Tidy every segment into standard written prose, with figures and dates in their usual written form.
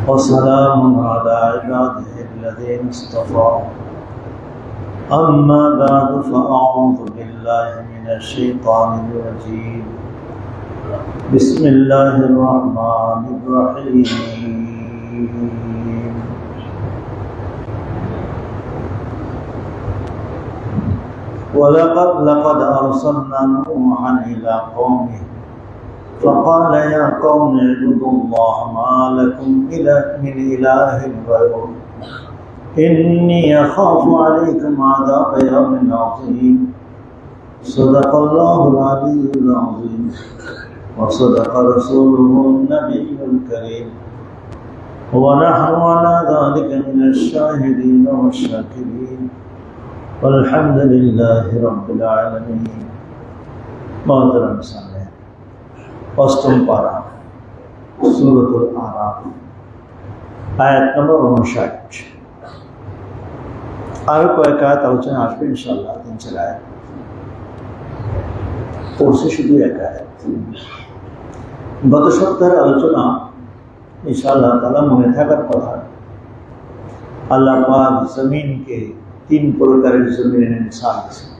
وسلام على عباده الذين اصطفى أما بعد فأعوذ بالله من الشيطان الرجيم بسم الله الرحمن الرحيم ولقد أرسلنا نوحا إلى قومه فقال يا قوم اعبدوا الله ما لكم من إله غيره إني أخاف عليكم عذاب يوم عظيم صدق الله العلي العظيم وصدق رسوله النبي الكريم ونحن على ذلك من الشاهدين والشاكرين والحمد لله رب العالمين محترم সামনে অষ্টম পারা সূরাতুল আরাফ আয়াত নম্বর 59 আরো কয়েক আয়াত আলোচনা আসবে ইনশাআল্লাহ। 3-4 আয়াত পড়ছে, শুধু এক আয়াত। গত সপ্তাহের আলোচনা ইনশাআল্লাহ তাআলা মনে থাকার কথা। আল্লাহ পাক জমিনকে 3 প্রকারের জমিনের মিসাল দিয়েছেন।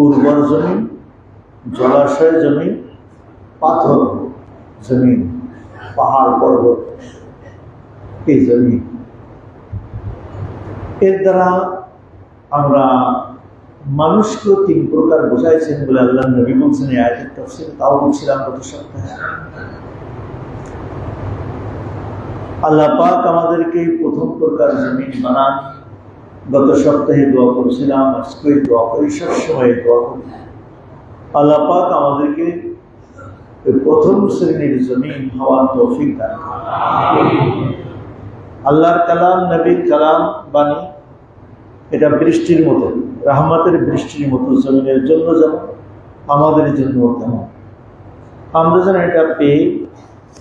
উর্বর জমিন, জলাশয় জমিন, পাথর জমিন, পাহাড় পর্বত এই জমিন। এর দ্বারা আমরা মানুষকে 3 প্রকার বোঝাইছেন বলে আল্লাহ নবী বলছেন এই আয়াতের তাফসীর, তাও বলছিলাম গত সপ্তাহে। আল্লাহ পাক আমাদেরকে প্রথম প্রকার জমিন বানান। গত সপ্তাহে দোয়া করছিলাম, আজকে দোয়া করি, সবসময় দোয়া করি আল্লাহ পাক আমাদেরকে প্রথম শ্রেণীর জমিন হওয়ার তৌফিক দান করেন। আল্লাহর কালাম, নবীর কালাম বাণী, এটা বৃষ্টির মতো, রহমতের বৃষ্টির মতো জমিনের জন্য যেমন আমাদের জন্য তেমন। আমরা যেন এটা পেয়ে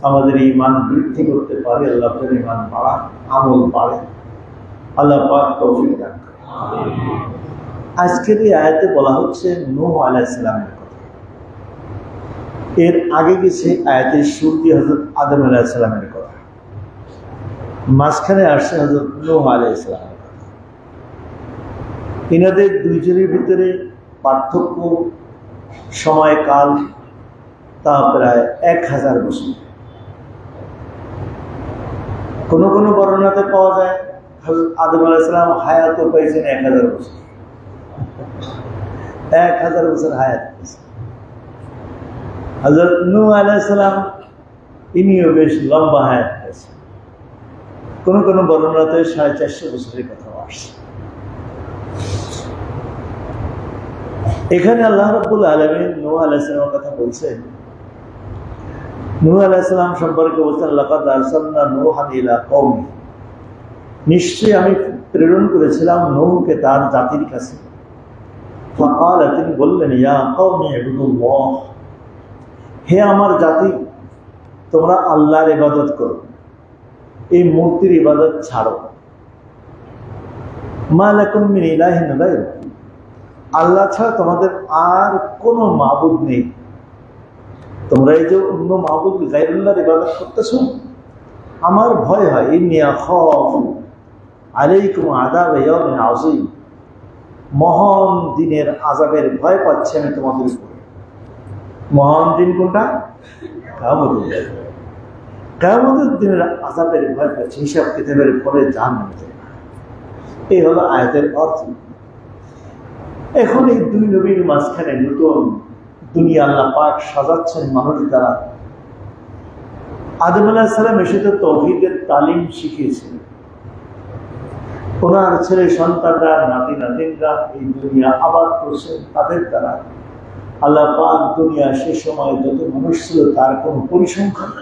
আমাদের ঈমান বৃদ্ধি করতে পারি, আল্লাহ পাকের ঈমান বাড়ান, আমল বাড়ে, আল্লাহ পাক তৌফিক দান করেন। আজকের এই আয়াতে বলা হচ্ছে নূহ আলাইহিস সালামের কথা। এর আগে গেছে আয়াতের শুরুতে হযরত আদম আলাইহিস সালামের কথা, মাঝখানে আসছে হযরত নূহ আলাইহিস সালামের কথা। এনাদের দুইজনের ভিতরে পার্থক্য সময়কাল তা প্রায় 1000 বছর। কোন কোন বর্ণনাতে পাওয়া যায় হযরত আদম আলাইহিস সালাম হায়াত পেয়েছেন 1000 বছর, 1000 বছর হায়াত পেয়েছেন। হযরত নূহ আলাইহিস সালাম ইনিও বেশ লম্বা হায়াত পেয়েছেন। কোন কোন বর্ণনাতে 450 বছরের কথা আসছে। এখানে আল্লাহ রাব্বুল আলামিন নূহ আলাইহিস সালামের কথা বলছেন। নূহ আলাইহিস সালাম সম্পর্কে বলছেন লাকাদ আরসালনা নূহান ইলা কওমি, নিশ্চয়ই আমি প্রেরণ করেছিলাম নূহকে তার জাতির কাছে। ফাকাল, তিনি বললেন ইয়া কওমি ইবুদুল্লাহ, হে আমার জাতি, তোমরা আল্লাহর ইবাদত করো, এই মূর্তির ইবাদত ছাড়ো। মা লাকুম মিন ইলাহিন গায়রু, আল্লাহ ছাড়া তোমাদের আর কোনো মাবুদ নেই। তোমরা এই যে অন্য মাবুদ গায়রুল্লাহর ইবাদত করতেছো, আমার ভয় হয়, ইন্নী আখাফু আলাইকুম আযাব ইয়াউমিন আযীম, মহান দিনের আযাবের ভয় পাচ্ছি আমি তোমাদের উপরে। মহান দিন কোনটা? কিয়ামতের দিন। কিয়ামতের দিনের আযাবের ভয় পাচ্ছি, হিসাব কিতাবের পরে জাহান্নামে যাবে। এই হলো আয়াতের অর্থ। এখন এই দুই নবীর মাঝখানে নতুন দুনিয়া আল্লাহ পাক সাজাচ্ছেন মানুষ দ্বারা। আদম আলাইহিস সালাম এসে তো তাওহীদের তালিম শিখিয়েছিলেন। ওনার ছেলে সন্তানরা, নাতি নাতিনরা এই দুনিয়া আবাদ করছেন তাদের দ্বারা। আল্লাহ পাক দুনিয়া সে সময় যত মানুষ ছিল তার কোনো পরিসংখ্যান,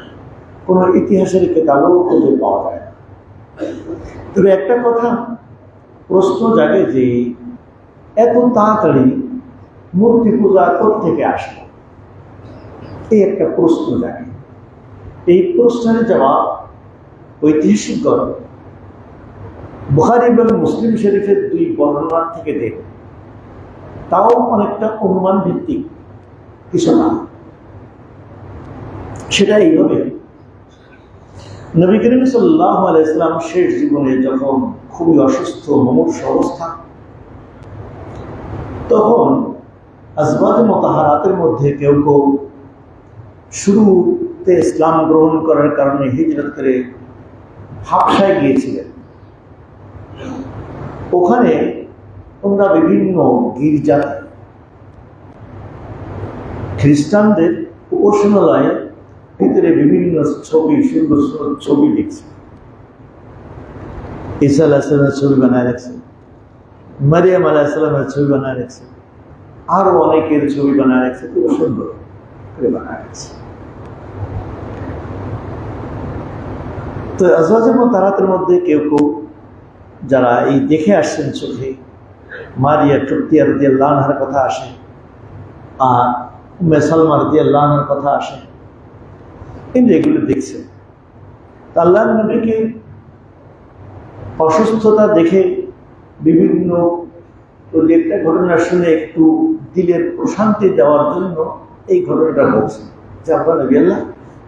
কোনো ইতিহাসের কিতাবও খুঁজে পাওয়া যায় না। তবে একটা কথা প্রশ্ন জাগে যে এত তাড়াতাড়ি মূর্তি পূজা কোত্থেকে আসলো, এই একটা প্রশ্ন জাগে। এই প্রশ্নের জবাব ঐতিহাসিকগণ বুখারী এবং মুসলিম শরীফের 2 বর্ণনা থেকে দেন। তাও অনেকটা অনুমান ভিত্তিক কিছু না। সেটা এইভাবে, নবী করিম সাল্লাল্লাহু আলাইহি ওয়াসাল্লাম শেষ জীবনে যখন খুবই অসুস্থ মুমূর্ষ অবস্থা, তখন আজওয়াজে মুতাহহারাতের মধ্যে কেউ কেউ শুরুতে ইসলাম গ্রহণ করার কারণে হিজরত করে হাবশায় গিয়েছিলেন। ওখানে তোমরা বিভিন্ন গির্জাতে খ্রিস্টানদের উপাসনালয়ে ভিতরে বিভিন্ন ছবি, সুন্দর সুন্দর ছবি দেখছে। ঈসা আলাইহিস সালামের ছবি বানায় রাখছে, মারিয়াম আলাইহিস সালামের ছবি বানায় রাখছে, আরো অনেকের ছবি বানায় রাখছে, খুব সুন্দর করে বানায় রাখছে। তো আজওয়াজে মুতাহহারাতের মধ্যে কেউ কেউ যারা এই দেখে আসছেন চোখে, মারিয়া টুকতিয়া রাদিয়াল্লাহু আনহার কথা আসে, আর উম্মে সালমা রাদিয়াল্লাহু আনহার কথা আসে, কিন্তু এগুলো দেখছে। আল্লাহর নবীকে অসুস্থতা দেখে বিভিন্ন একটা ঘটনা শুনে একটু দিলের প্রশান্তি দেওয়ার জন্য এই ঘটনাটা বলছে যে আপনার নবী আল্লাহ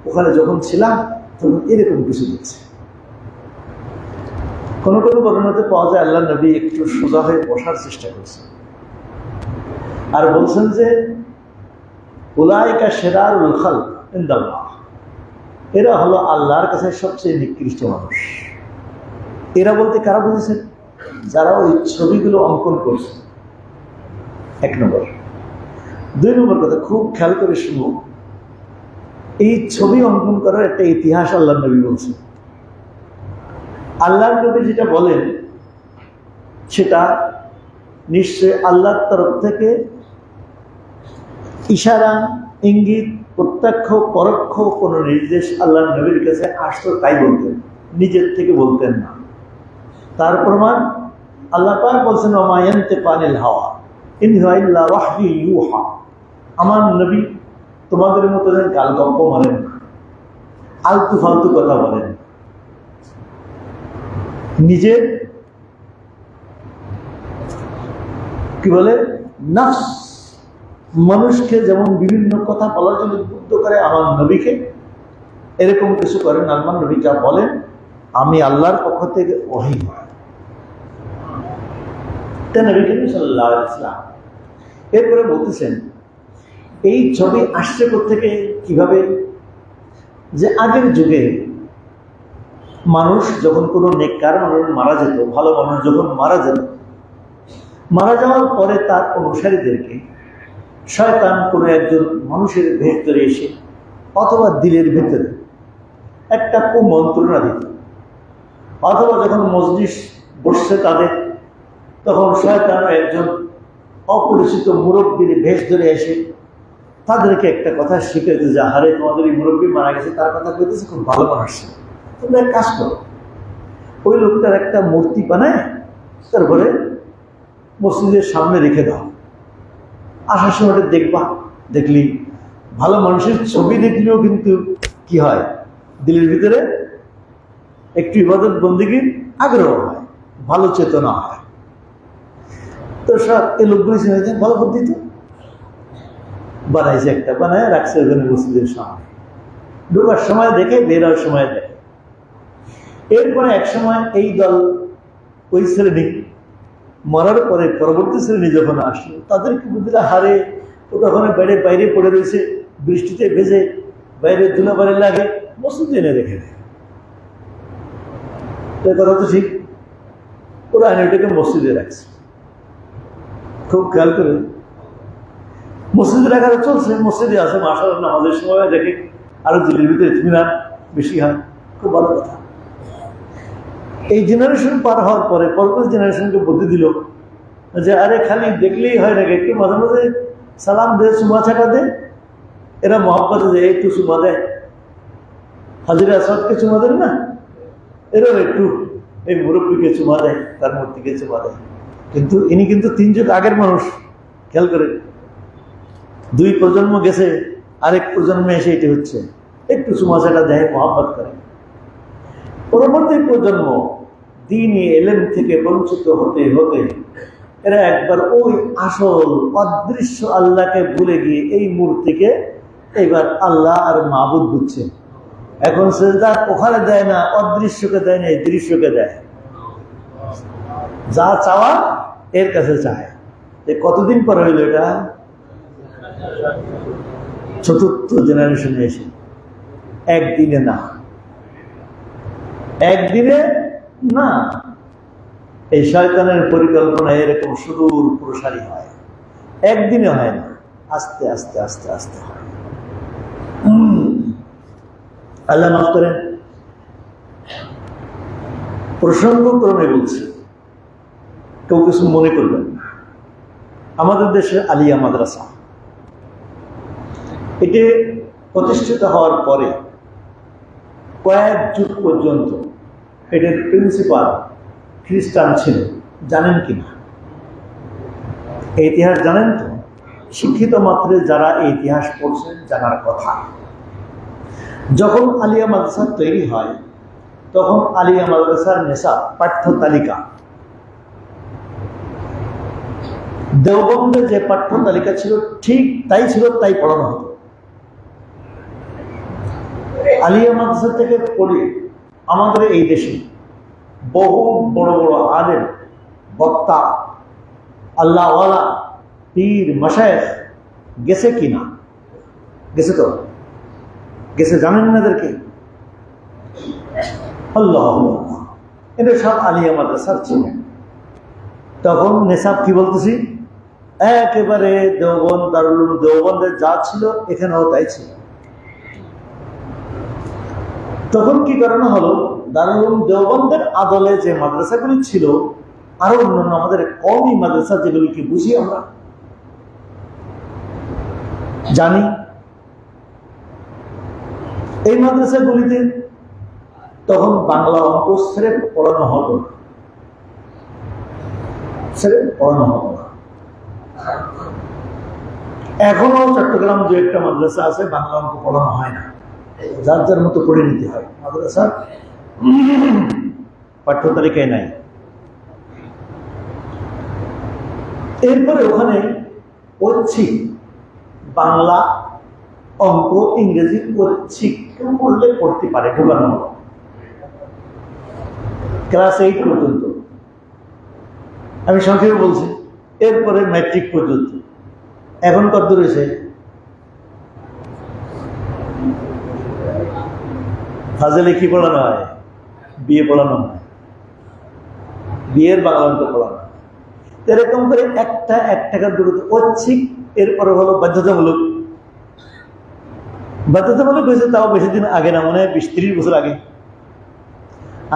ওখানে যখন ছিলাম তখন এরকম কিছু দেখছে। কোনো কোনো ঘটনাতে পাওয়া যায় আল্লাহ নবী একটু সোজা হয়ে বসার চেষ্টা করছে আর বলছেন যে উলাইকা শিরারুল খালক ইনদাল্লাহ, এরা হলো আল্লাহর কাছে সবচেয়ে নিকৃষ্ট মানুষ। এরা বলতে কারা বুঝেছেন? যারা ওই ছবিগুলো অঙ্কন করছে, এক নম্বর। দুই নম্বর কথা খুব খেয়াল করে শুনো, এই ছবি অঙ্কন করার একটা ইতিহাস আল্লাহ নবী বলছেন। আল্লাহ নবী যেটা বলেন সেটা নিশ্চয় আল্লাহর তরফ থেকে ইশারা, ইঙ্গিত, প্রত্যক্ষ পরোক্ষ কোনো নির্দেশ আল্লাহ নবীর কাছে আসতো, তাই বলতেন, নিজের থেকে বলতেন না। তার প্রমাণ আল্লাহ পাক বলছেন ওমা ইয়ানতিকু আনিল হাওয়া ইন হুয়া ইল্লা ওয়াহয়ুন ইউহা, আমার নবী তোমাদের মতো গাল গপ্প মারেন না, আলতু ফালতু কথা বলেন, নিজের কি বলে নফস মানুষকে যেমন বিভিন্ন কথা বলার জন্য উদ্বুদ্ধ করে, আমার নবীকে এরকম কিছু করেন। আমার নবী যা বলেন আমি আল্লাহর পক্ষ থেকে ওহী হয়। নবী করিম সাল্লাল্লাহু আলাইহি ওয়াসাল্লাম এরপরে বলতেছেন এই ছবি আসছে কোত্থেকে, কিভাবে? যে আগের যুগে মানুষ যখন কোনো নেককার মানুষ মারা যেত, ভালো মানুষ যখন মারা যেত, মারা যাওয়ার পরে তার অনুসারীদেরকে শয়তান কোনো একজন মানুষের ভেতরে এসে অথবা দিলের ভেতরে একটা কুমন্ত্রণা দিত, অথবা যখন মজলিস বসছে তাদের, তখন শয়তান একজন অপরিচিত মুরব্বীর ভেষ ধরে এসে তাদেরকে একটা কথা শিখাইতে যে হারে তোমাদের এই মুরব্বী মারা গেছে, তার কথা বলতেছে খুব ভালো মানুষ, তোমরা এক কাজ করো, ওই লোকটার একটা মূর্তি বানায় তারপরে মসজিদের সামনে রেখে দাও, আসার সময় দেখবা, দেখলি ভালো মানুষের ছবি দেখলেও কিন্তু কি হয়, দিলের ভিতরে একটু ইবাদত বন্দেগীর আগ্রহ হয়, ভালো চেতনা হয়। তো সব এই লোকগুলি শুনেছে ভালো বুদ্ধি, তো বানাইছে একটা, বানায় রাখছে ওখানে মসজিদের সামনে, ঢোকার সময় দেখে, বেরোর সময় দেখে। এরপরে এক সময় এই দল ওই শ্রেণী মরার পরে পরবর্তী শ্রেণী যখন আসলো তাদেরকে বুদ্ধিরা হারে ওটা ওখানে বাইরে বাইরে পড়ে রয়েছে, বৃষ্টিতে ভেজে বাইরে ধুলাবাড়ি লাগে, মসজিদে এনে রেখে দেয়। কথা তো ঠিক, ওরা ওটাকে মসজিদে রাখছে। খুব খেয়াল করে মসজিদে রাখার চলছে, মসজিদে আছে, মাশাআল্লাহ নামাজের সময় দেখে আরো দিলের ভিতরে ইতমিনান বেশি হয়, খুব ভালো কথা। এই জেনারেশন পার হওয়ার পরে পরবর্তী জেনারেশনকে বুদ্ধি দিল যে আরে খালি দেখলেই হয় নাকি, একটু মাঝে মাঝে সালাম দে, সুমা ছাটা দে, এরা মহব্বতে যে একটু সুমা দেয়, হাজির আসাদকে চুমা দেন না, এরাও একটু এই মুরব্বীকে চুমা দেয়, তার মূর্তিকে চুমা দেয়। কিন্তু ইনি কিন্তু 3 যুগ আগের মানুষ, খেয়াল করে 2 প্রজন্ম গেছে, আরেক প্রজন্মে এসে এটি হচ্ছে, একটু চুমা ছাটা দেয়, মহব্বত করে। পরবর্তী প্রজন্ম দ্বীনি ইলম থেকে বঞ্চিত হতে হতে এরা একবার ওই আসল অদৃশ্য আল্লাহকে ভুলে গিয়ে এই মূর্তিকে এবার আল্লাহ আর মাবুদ বুঝছে। এখন সেজদা ওখানে দেয় না, অদৃশ্যকে দেয় না, এই দৃশ্যকে দেয়। যা চাওয়া এর কাছে চায়। কতদিন পরে হইল এটা? চতুর্থ জেনারেশনে এসে। একদিনে না, একদিনে না। এই শয়তানের পরিকল্পনা এরকম সুদূর প্রসারী হয়, একদিনে হয় না, আস্তে আস্তে আস্তে আস্তে হয়। আল্লাহ মাফ করেন। প্রসঙ্গক্রমে বলছি, কেউ কিছু মনে করবেন না। আমাদের দেশে আলিয়া মাদ্রাসা এটি প্রতিষ্ঠিত হওয়ার পরে কয়েক যুগ পর্যন্ত এটার প্রিন্সিপাল খ্রিস্টান ছিল। জানেন কিনা এই ইতিহাস? জানেন তো? শিক্ষিত মাত্রে যারা এই ইতিহাস পড়ছেন জানার কথা। যখন আলিয়া মাদ্রাসা তৈরি হয় তখন আলিয়া মাদ্রাসার নেশাব পাঠ্য তালিকা, দেওবন্দে যে পাঠ্য তালিকা ছিল ঠিক তাই ছিল, তাই পড়ানো হতো। আলিয়া মাদ্রাসা থেকে পড়ে আমাদের এই দেশে বহু বড় বড় আলেম, বক্তা, আল্লাহওয়ালা, পীর, মাশায়েখ গেছে কিনা? গেছে তো? গেছে, জানেন না এদেরকে? আল্লাহ, এটা সব আলিয়া মাদ্রাসার ছিল। তখন নেশাব কি বলতেছি, একেবারে দেওবন্দ, দারুল উলুম দেওবন্দের যা ছিল এখানেও তাই ছিল। তখন কি কারণে হলো, দারুল উলুম দেওবন্দের আদলে যে মাদ্রাসাগুলি ছিল, আরো অন্যান্য আমাদের কওমি মাদ্রাসা যেগুলিকে বুঝি আমরা জানি, এই মাদ্রাসাগুলিতে তখন বাংলা অঙ্ক স্রেফ পড়ানো হতো না, স্রেফ পড়ানো হতো না। এখনো চট্টগ্রাম দু একটা মাদ্রাসা আছে বাংলা অঙ্ক পড়ানো হয় না, যার যার মতো পড়ে নিতে হয়। মাদ্রাসা পাঠ্য তালিকায় নাই। এরপরে ওখানে ঐচ্ছিক বাংলা, অঙ্ক, ইংরেজি ঐচ্ছিক কেউ পড়লে পড়তে পারে, ঢোকানো হলো ক্লাস 8 পর্যন্ত। আমি সংক্ষেপে বলছি। এরপরে ম্যাট্রিক পর্যন্ত। এখন কত রয়েছে? ফাজেলে কি পড়ানো হয়? বিয়ে পড়ানো হয়, বিয়ের বাংলা অঙ্ক পড়ানো হয়। এরকম করে একটা 1 টাকার দূরত্ব ঐচ্ছিক। এরপরে হলো বাধ্যতামূলক। বাধ্যতামূলক হয়েছে তাও বেশি দিন আগে না, মনে হয় 20-30 বছর আগে।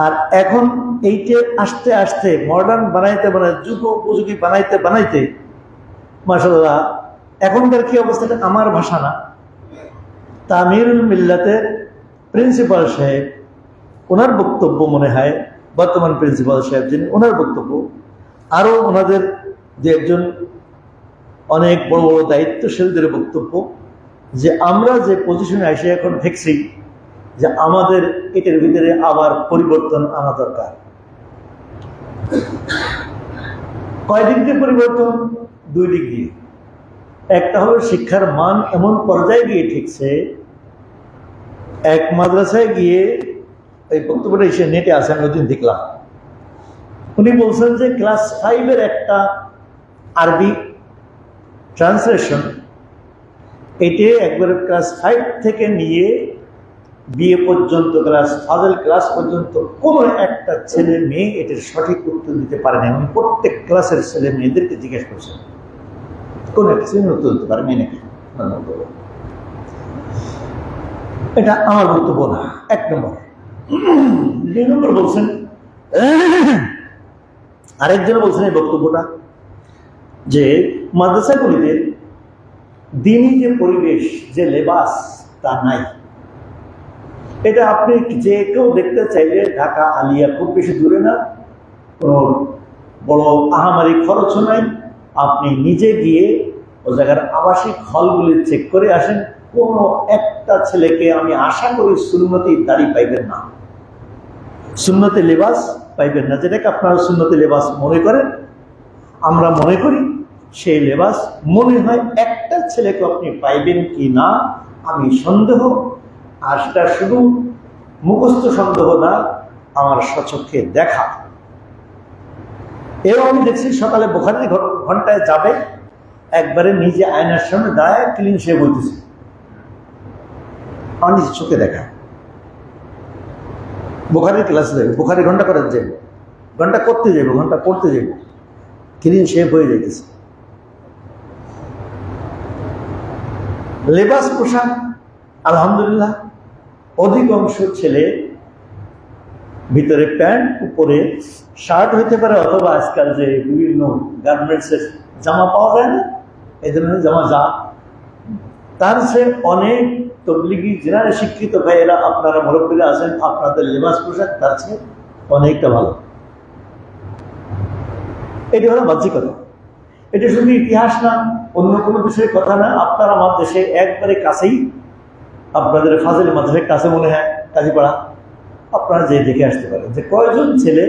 আর এখন এইটা আস্তে আস্তে মডার্ন বানাইতে বানাইতে, যুগ উপযোগী বানাইতে বানাইতে মাশাআল্লাহ এখনকার কি অবস্থাটা আমার ভাষা না, তামিরুল মিল্লাতের প্রিন্সিপাল সাহেব, ওনার বক্তব্য মনে হয়, বর্তমান প্রিন্সিপাল সাহেব যিনি, ওনার বক্তব্য, আরো ওনাদের যে একজন অনেক বড় বড় দায়িত্বশীলদের বক্তব্য, যে আমরা যে পজিশনে এসে এখন দেখছি যে আমাদের এটার ভিতরে আবার পরিবর্তন আনা দরকার। কয় দিক দিয়ে পরিবর্তন? 2 দিক দিয়ে। একটা হলো শিক্ষার মান এমন পর্যায়ে গিয়ে ঠিকছে, এক মাদ্রাসায় গিয়ে, এই বক্তব্যটা এসে নেটে আছে, আমি ওদিন দেখলাম, উনি বলছেন যে ক্লাস 5-এর একটা আরবি ট্রান্সলেশন, এটি একবারে ক্লাস 5 থেকে নিয়ে বিএ পর্যন্ত, ফাজেল ক্লাস পর্যন্ত কোনো একটা ছেলে মেয়ে এটার সঠিক উত্তর দিতে পারে না। এবং প্রত্যেক ক্লাসের ছেলে মেয়েদেরকে জিজ্ঞেস করছেন, কোন একটা ছেলে উত্তর দিতে পারে মেয়ে নাকি? এটা আমার বক্তব্য না, 1 নম্বর। 2 নম্বর বলছেন, আরেকজন বলছেন এই বক্তব্যটা, যে মাদ্রাসাগুলিতে দিনী যে পরিবেশ, যে লেবাস, তা নাই। এটা আপনি যে কেউ দেখতে চাইলে ঢাকা আলিয়া খুব বেশি দূরে না, কোনো বড় আহামারি খরচও নাই, আপনি নিজে গিয়ে ও জায়গার আবাসিক হলগুলি চেক করে আসেন, কোনো একটা ছেলেকে আমি আশা করি সুন্নতি দাড়ি পাইবেন না, সুন্নতি লেবাস পাইবেন না। যেটাকে আপনারা সুন্নতি লেবাস মনে করেন, আমরা মনে করি সেই লেবাস মনে হয় একটা ছেলেকে আপনি পাইবেন কি না আমি সন্দেহ। আর সেটা শুধু মুখস্থ সন্দেহ না, আমার স্বচক্ষে দেখা। এও আমি দেখছি সকালে বুখারীর ঘন্টায় যাবে, একবারে নিজে আয়নার সামনে দাঁড়ায় ক্লিন শেভ হইতেছে, আমার নিজের চোখে দেখা। বুখারীর ক্লাসে যাবে, বুখারী ঘন্টা করে যাবে, ঘন্টা করতে যাবে, ঘন্টা পড়তে যাবে, ক্লিন শেভ হয়ে যাইতেছে। লেবাস পোশাক আলহামদুলিল্লাহ, অধিকাংশ ছেলে ভিতরে প্যান্ট, উপরে শার্ট হইতে পারে, অথবা আজকাল যে বিভিন্ন গার্মেন্টসের জামা পাওয়া যায় না, এই ধরনের জামা, যা তার সে অনেক তবলিগি জেনারে শিক্ষিত ভাইয়েরা, আপনারা মুরব্বীরা আছেন, আপনাদের লেবাস পোশাক তার চেয়ে অনেকটা ভালো। এটি হলো বাহ্যিকতা। এটা শুধু ইতিহাস না, অন্য কোনো বিষয়ের কথা না। আপনার আমার দেশে একবারে কাছেই, আপনাদের ফাজিল মাদ্রাসার কাছে মনে হয় কাজীপাড়া, আপনারা যে দেখে আসতে পারেন যে কয়জন ছেলে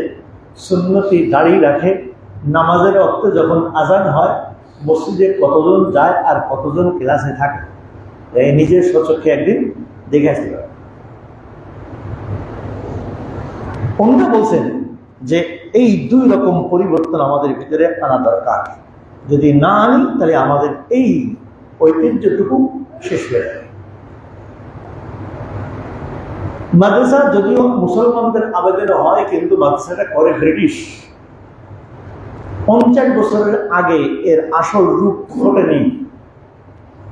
সুন্নতি দাড়ি রাখে, নামাজের অর্থে যখন আজান হয় মসজিদে কতজন যায় আর কতজন ক্লাসে থাকে, এই নিজের স্বচক্ষে একদিন দেখে আসতে পারেন। অন্য বলছেন যে এই দুই রকম পরিবর্তন আমাদের ভিতরে আনা দরকার, যদি না আনি তাহলে আমাদের এই ঐতিহ্যটুকু শেষ হয়ে যাবে। মাদ্রাসা যদিও মুসলমানদের আবেদন হয়, কিন্তু মাদ্রাসাটা করে ব্রিটিশ। 50 বছরের আগে এর আসল রূপ ফোটেনি,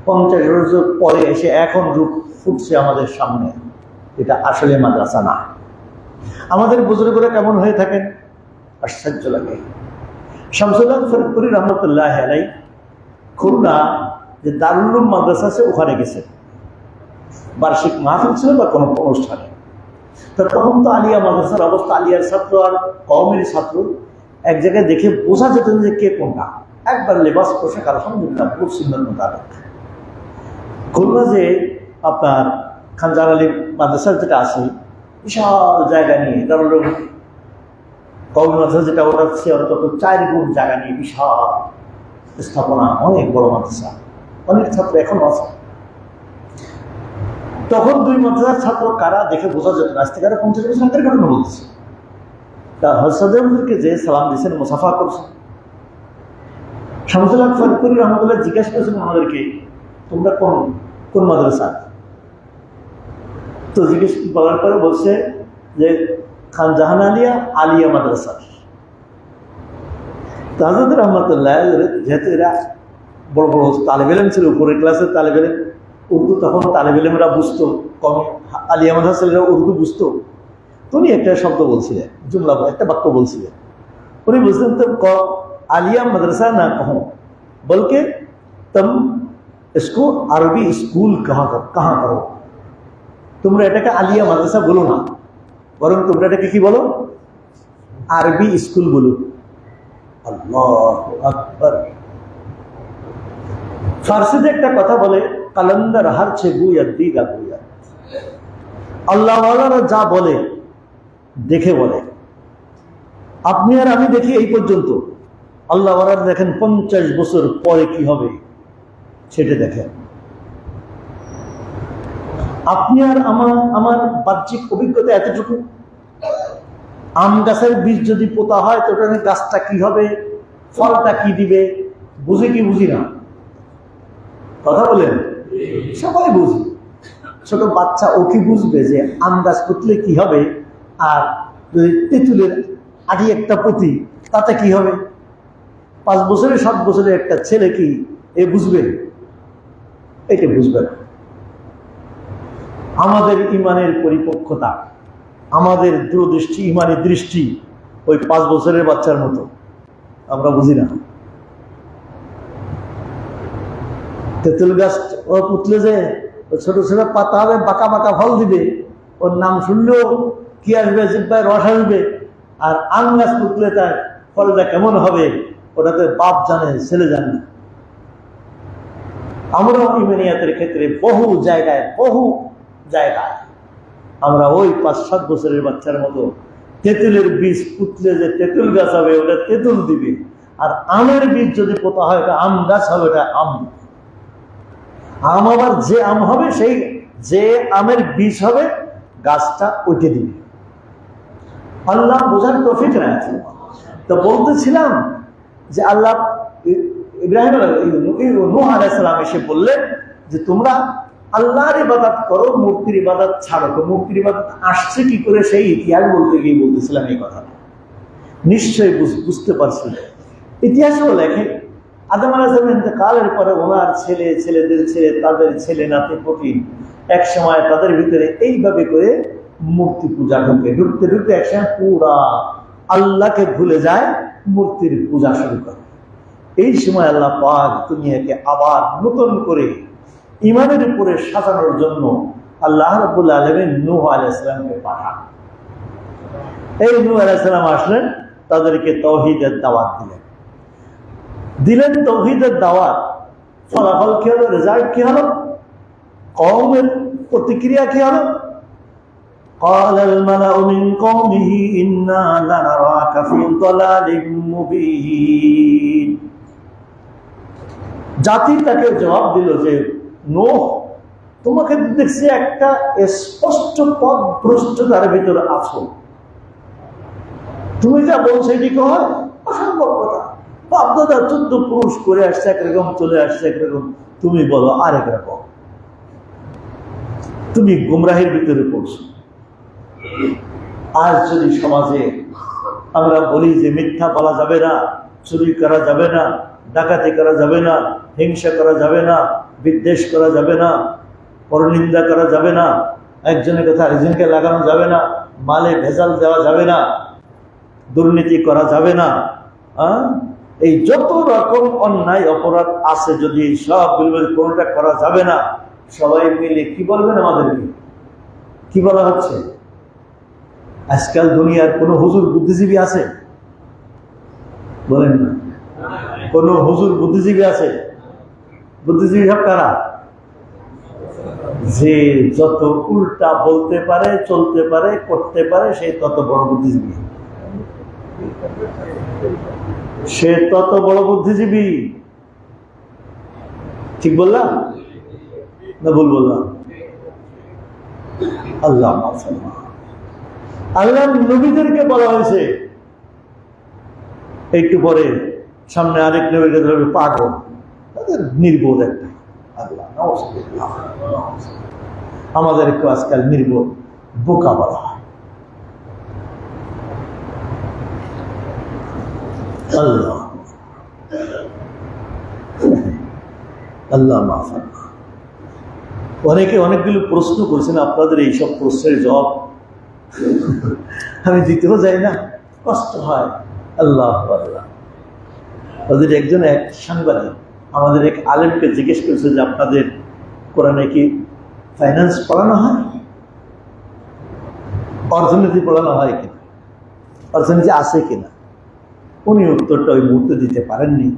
50 বছর পরে এসে এখন রূপ ফুটছে আমাদের সামনে। এটা আসলে মাদ্রাসা না। আমাদের বুজুর্গরা কেমন হয়ে থাকেন, আশ্চর্য লাগে। শামসুল হক ফরিদপুরি রহমতুল্লাহ আলাইহি খুলনা যে দারুল উলুম মাদ্রাসা আছে ওখানে গেছেন, বার্ষিক মাহফিল ছিল বা কোনো অনুষ্ঠানে। তো তখন তো আলিয়া মাদ্রাসার অবস্থা, আলিয়ার ছাত্র আর কওমের ছাত্র এক জায়গায় দেখে বোঝা যেত যে কে কোনটা। একবার লেবাস পোশাক আলহামদুলিল্লাহ খুব সুন্দর মোতাবেক। খুলনা যে আপনার খান জাহান আলী মাদ্রাসার যেটা আছে, বিশাল জায়গা নিয়ে, দারুল উলুম কওমি মাদ্রাসা যেটা, ওটা হচ্ছে অন্তত 4 গুণ জায়গা নিয়ে বিশাল স্থাপনা, অনেক বড় মাদ্রাসা, অনেক ছাত্র এখনো আছে। তখন 2 মাদ্রাসার ছাত্র কারা দেখে বোঝা যেত না। আজ থেকে 50 বছর আগের ঘটনা বলতেছে। তা হজরতদেরকে যে সালাম দিয়েছেন, মুসাফা করছেন। শামসুল হক ফরিদপুরি রহমতুল্লাহ জিজ্ঞাসা করেছেন আমাদেরকে, তোমরা কোন মাদ্রাসা? তো জিজ্ঞেস বলার পরে বলছে যে খান জাহান আলিয়া আলিয়া মাদ্রাসা। তো হযরত রহমতুল্লাহ, যেহেতু এরা বড় বড় তালেব ইলম ছিল, উপরের ক্লাসের তালেব ইলম, উর্দু তখন তালেব ইলমরা বুঝতো কম, আলিয়া মাদ্রাসারা উর্দু বুঝতো। তুমি একটা শব্দ বলছিলেন, জুমলা, একটা বাক্য বলছিলেন। উনি বুঝলেন তো আলিয়া মাদ্রাসা না কহ, বলকে তুম इसको আরবি স্কুল কাহা করো, তোমরা এটাকে আলিয়া মাদ্রাসা বলো না, বরং তোমরা এটাকে কি বলো, আরবি স্কুল বলো। আল্লাহু আকবার। ফার্সিতে একটা কথা বলে, কালান্দার হারছে গুয়াত দিগা গুয়াত। আল্লাহ ওয়ালারা যা বলে দেখে বলে, আপনি আর আমি দেখি এই পর্যন্ত, আল্লাহ ওয়ালারা দেখেন 50 বছর পরে কি হবে সেটা দেখেন। আপনি আর আমার বাহ্যিক অভিজ্ঞতা এতটুকু। আম গাছের বীজ যদি পোতা হয় তো ওখানে গাছটা কি হবে, ফলটা কি দিবে, বুঝি কি বুঝি না? কথা বলেন, সবাই বুঝি। ছোট বাচ্চা ও কি বুঝবে যে আম গাছ পুতলে কি হবে, আর যদি তেঁতুলের আটি একটা পুঁতি তাতে কি হবে? 5 বছরে 7 বছরের একটা ছেলে কি এ বুঝবে? এটা বুঝবে না। আমাদের ইমানের পরিপক্কতা, আমাদের দূরদৃষ্টি, ইমানের দৃষ্টি ওই 5 বছরের বাচ্চার মতো, আমরা বুঝি না। তেঁতুল গাছ ও পুতলে যে ছোট ছোট পাতা হবে, বাঁকা বাঁকা ফল দিবে, ওর নাম শুনলেও কি আসবে, জিব্বায় রস আসবে। আর আম গাছ পুতলে তার ফলটা কেমন হবে ওটাতে বাপ জানে, ছেলে জানে না। আমরাও ইমানিয়াতের ক্ষেত্রে বহু জায়গায় আমরা ওই 5-7 বছরের বাচ্চার মতো তেঁতুলের বীজ পুতলে যে তেঁতুল গাছ হবে ওটা তেঁতুল দিবে, আর আমের বীজ যদি পোতা হয় ওটা আম গাছ হবে, ওটা আম। আম আবার যে আম হবে, সেই যে আমের বীজ হবে গাছটা উঠে দিবে। আল্লাহ বোঝার তৌফিক রাখেন। তো বলতেছিলাম যে আল্লাহ ইব্রাহিম নূহ আলাইহিস সালাম এসে বললেন যে তোমরা আল্লাহর ইবাদত করো, মূর্তির ইবাদত ছাড়ো। তো মূর্তির ইবাদত আসছে কি করে সেই ইতিহাস বলতে গিয়ে বলতেছিলাম এই কথা। নিশ্চয়ই বুঝতে পারছিল। ইতিহাসও লেখে আদম আলাইহিস সালামের ইন্তেকালের পরে ওনার ছেলে, ছেলেদের ছেলে, তাদের ছেলে নাতি পতি এক সময় তাদের ভিতরে এইভাবে করে মূর্তি পূজা ঢুকতে ঢুকতে একসময় পুরা আল্লাহকে ভুলে যায়, মূর্তির পূজা শুরু করে। এই সময় আল্লাহ পাক দুনিয়াকে আবার নতুন করে ইমানের উপরে সাজানোর জন্য আল্লাহ রাব্বুল আলামিন নূহ আলাইহিস সালামকে পাঠান। এই নূহ আলাইহিস সালাম আসলেন, তাদেরকে তাওহীদের দাওয়াত দিলেন তাওহীদের দাওয়াত। ফলাফল কি হলো? রেজাল্ট কি হলো? কওমের প্রতিক্রিয়া কি হলো? قال الملأ من قومه إنا لنراك في ضلال مبين। জাতি তাকে জবাব দিল যে নূহ, তোমাকে দেখছি একটা স্পষ্ট পথ ভ্রষ্টতার ভিতরে আছো। তুমি যা বলছো এটি কি হয়? অসম্ভব কথা। বাপদাদা 14 পুরুষ করে আসছে একরকম, চলে আসছে একরকম, তুমি বলো আরেক রকম। তুমি গুমরাহির ভিতরে পড়ছো। আজ যদি সমাজে আমরা বলি যে মিথ্যা বলা যাবে না, চুরি করা যাবে না, ডাকাতি করা যাবে না, হিংসা করা যাবে না, বিদ্বেষ করা যাবে না, পরনিন্দা করা যাবে না, একজনের কথা আরেকজনকে লাগানো যাবে না, মালে ভেজাল দেওয়া যাবে না, দুর্নীতি করা যাবে না, এই যত রকম অন্যায় অপরাধ আছে যদি সব কোনটা করা যাবে না, সবাই মিলে কি বলবেন আমাদেরকে? কি বলা হচ্ছে? আজকাল দুনিয়ার কোন হুজুর বুদ্ধিজীবী আছে? বলেন না। কোন হুজুর বুদ্ধিজীবী আছে? বুদ্ধিজীবী সব কারা? যে যত উল্টা বলতে পারে, চলতে পারে, করতে পারে, সে তত বড় বুদ্ধিজীবী। সে তত বড় বুদ্ধিজীবী। ঠিক বললাম না ভুল বললাম? আল্লাহ আল্লাহ নবীদেরকে বলা হয়েছে, একটু পরে সামনে আরেক নবীকে ধরবে পাগল, তাদের নির্বোধ একটা। আল্লাহ আমাদেরকে আজকাল নির্বোধ, বোকা বলা হয়। আল্লাহ আল্লাহ মাফ। অনেকে অনেকগুলো প্রশ্ন করছেন, আপনাদের এইসব প্রশ্নের জবাব আমি দিতেও যাই না, কষ্ট হয়। আল্লাহ আল্লাহ। ওদের একজন এক সাংবাদিক আমাদের এক আলেমকে জিজ্ঞেস করেছে যে আপনাদের কোরআনে কি ফাইন্যান্স পড়ানো হয়, অর্থনীতি পড়ানো হয় কিনা, অর্থনীতি আছে কিনা? উনি উত্তরটা ওই মুহূর্তে দিতে পারেননি।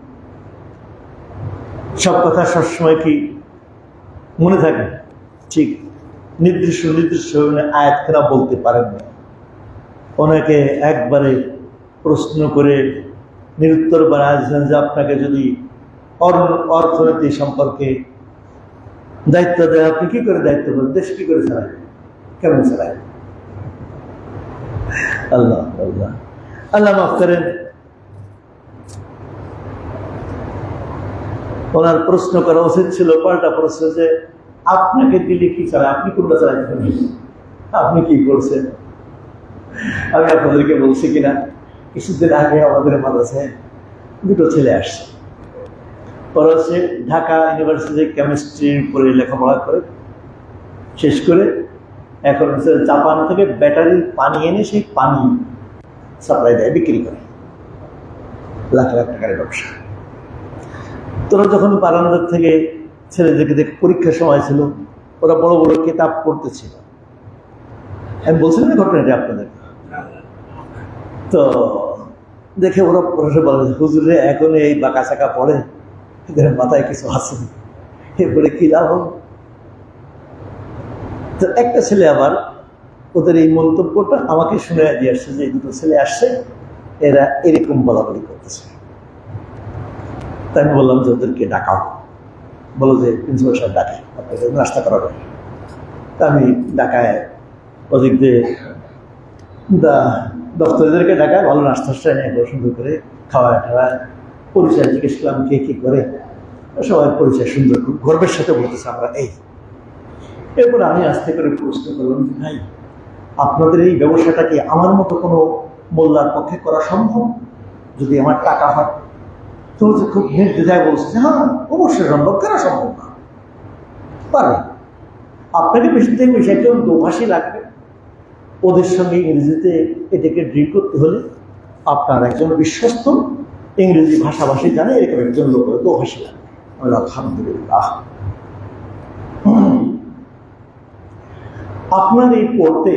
সব কথা সবসময় কি মনে থাকে? ঠিক নির্দিষ্ট নির্দিষ্ট আয়াতখানা বলতে পারেননি। ওনাকে একবারে প্রশ্ন করে নিরুত্তর বানিয়েছেন যে আপনাকে যদি অর্থনীতি সম্পর্কে দায়িত্ব দেয়, আপনি কি করে দায়িত্ব করেন? দেশ কি করে চালায়, কেমন চালায়? আল্লাহ আল্লাহ আল্লাহ মাফ করেন। ওনার প্রশ্ন করা উচিত ছিল পাল্টা প্রশ্ন যে আপনাকে দিলে কি চালায়, আপনি কোনটা চালাইতে পারেন, আপনি কি করছেন? আমি আপনাদেরকে বলছি কিনা, কিছুদিন আগে আমাদের মাদ্রাসায় দুটো ছেলে আসছে। ওরা হচ্ছে ঢাকা ইউনিভার্সিটি কেমিস্ট্রির উপরে লেখাপড়া করে শেষ করে এখন হচ্ছে জাপান থেকে ব্যাটারির পানি এনে সেই পানি সাপ্লাই দেয়, বিক্রি করে, লাখ লাখ টাকার ব্যবসা। তোরা যখন বারান্দার থেকে ছেলেদেরকে দেখে পরীক্ষার সময় ছিল, ওরা বড় বড় কিতাব পড়তেছিল। আমি বলছিলাম না ঘটনাটা আপনাদের। তো দেখে ওরা পড়ে বলে, হুজুরে এখন এই বাঁকা চাকা পড়ে, এদের মাথায় কিছু আছে, এরপরে কি লাভ হবে? তো একটা ছেলে আবার ওদের এই মন্তব্যটা আমাকে শুনে দিয়ে আসছে যে এই দুটো ছেলে আসছে, এরা এরকম বলাবলি করতেছে। তাই আমি বললাম যে ওদেরকে ডাকাও, বলো যে প্রিন্সিপাল সাহেব ডাকে, আপনাকে নাস্তা করাবে। তা আমি ডাকায় ওদিক দিয়ে দপ্তরদেরকে ডাকায়, ভালো নাস্তা নিয়ে সুন্দর করে খাওয়া টাওয়ায় পরিচয় জিজ্ঞেস করলাম কে কি করে, সবার পরিচয় সুন্দর গর্বের সাথে বলতেছে আমরা এই। এরপরে আমি আস্তে করে প্রশ্ন করলাম যে ভাই, আপনাদের এই ব্যবসাটা কি আমার মতো কোনো মোল্লার পক্ষে করা সম্ভব যদি আমার টাকা হয়? তো খুব নির্দ্বিধায় বলছে যে হ্যাঁ অবশ্যই সম্ভব, কেন সম্ভব না, পারে। আপনাকে বেশি থেকে বেশি একজন দোভাষী লাগবে, ওদের সঙ্গে ইংরেজিতে এটাকে ডিল করতে হলে আপনার একজন বিশ্বস্ত ইংরেজি ভাষাভাষী জানে এরকম একজন লোক দোভাষী লাগবে। আলহামদুলিল্লাহ। আপনার এই পড়তে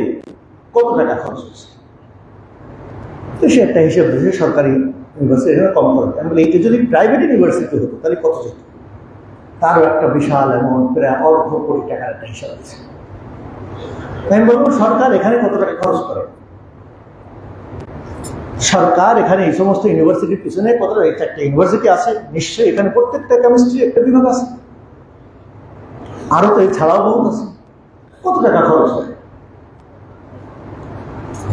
কত টাকা খরচ হচ্ছে? তো সে একটা হিসেব দিয়েছে, সরকারি ইউনিভার্সিটি কম খরচ। আমি এইটা যদি প্রাইভেট ইউনিভার্সিটি হতো তাহলে কত যেত? তারও একটা বিশাল অ্যামাউন্ট, প্রায় অর্ধ কোটি টাকার একটা হিসাব আছে। আমি বলবো সরকার এখানে কত টাকা খরচ করে? সরকার এখানে এই সমস্ত ইউনিভার্সিটির পিছনে কত টাকা? একটা ইউনিভার্সিটি আছে নিশ্চয়ই, এখানে প্রত্যেকটা কেমিস্ট্রি একটা বিভাগ আছে, আরো তো এছাড়াও বহুত আছে। কত টাকা খরচ হয়?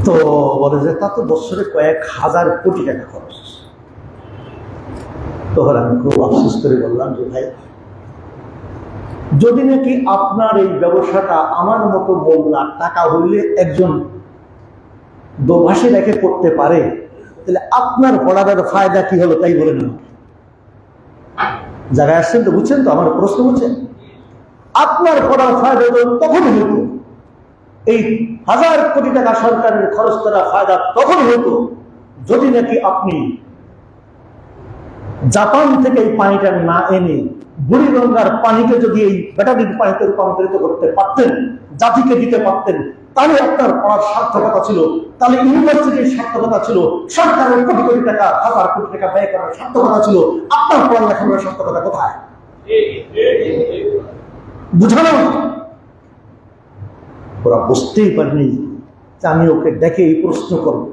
তো বলে যে তা তো বছরে কয়েক হাজার কোটি টাকা খরচ। তখন আমি খুব আফসোস করে বললাম যে ভাই, যদি নাকি আপনার এই ব্যবসাটা আমার মতো মোল্লা টাকা হইলে একজন দোভাষী রেখে করতে পারে, তাহলে আপনার পড়ার ফায়দা কি হলো তাই বলে না। জায়গায় আসছেন তো, বুঝছেন তো আমার প্রশ্ন? বুঝছেন? আপনার পড়ার ফায়দা তখন হইত, এই 1000 কোটি টাকা সরকারের খরচ করা ফায়দা তখন হইত যদি নাকি আপনি জাপান থেকে এই পানিটা না এনে বুড়িগঙ্গার পানিকে যদি এই ব্যাটারির পানিতে রূপান্তরিত করতে পারতেন, জাতিকে দিতে পারতেন, তাহলে আপনার পড়ার সার্থকতা ছিল, তাহলে ইউনিভার্সিটির সার্থকতা ছিল, সরকারের কোটি কোটি টাকা 1000 কোটি টাকা ব্যয় করার সার্থকতা ছিল। আপনার পড়ালেখার সার্থকতা কোথায়? বুঝানো। ওরা বুঝতেই পারেনি যে আমি ওকে দেখে এই প্রশ্ন করবো।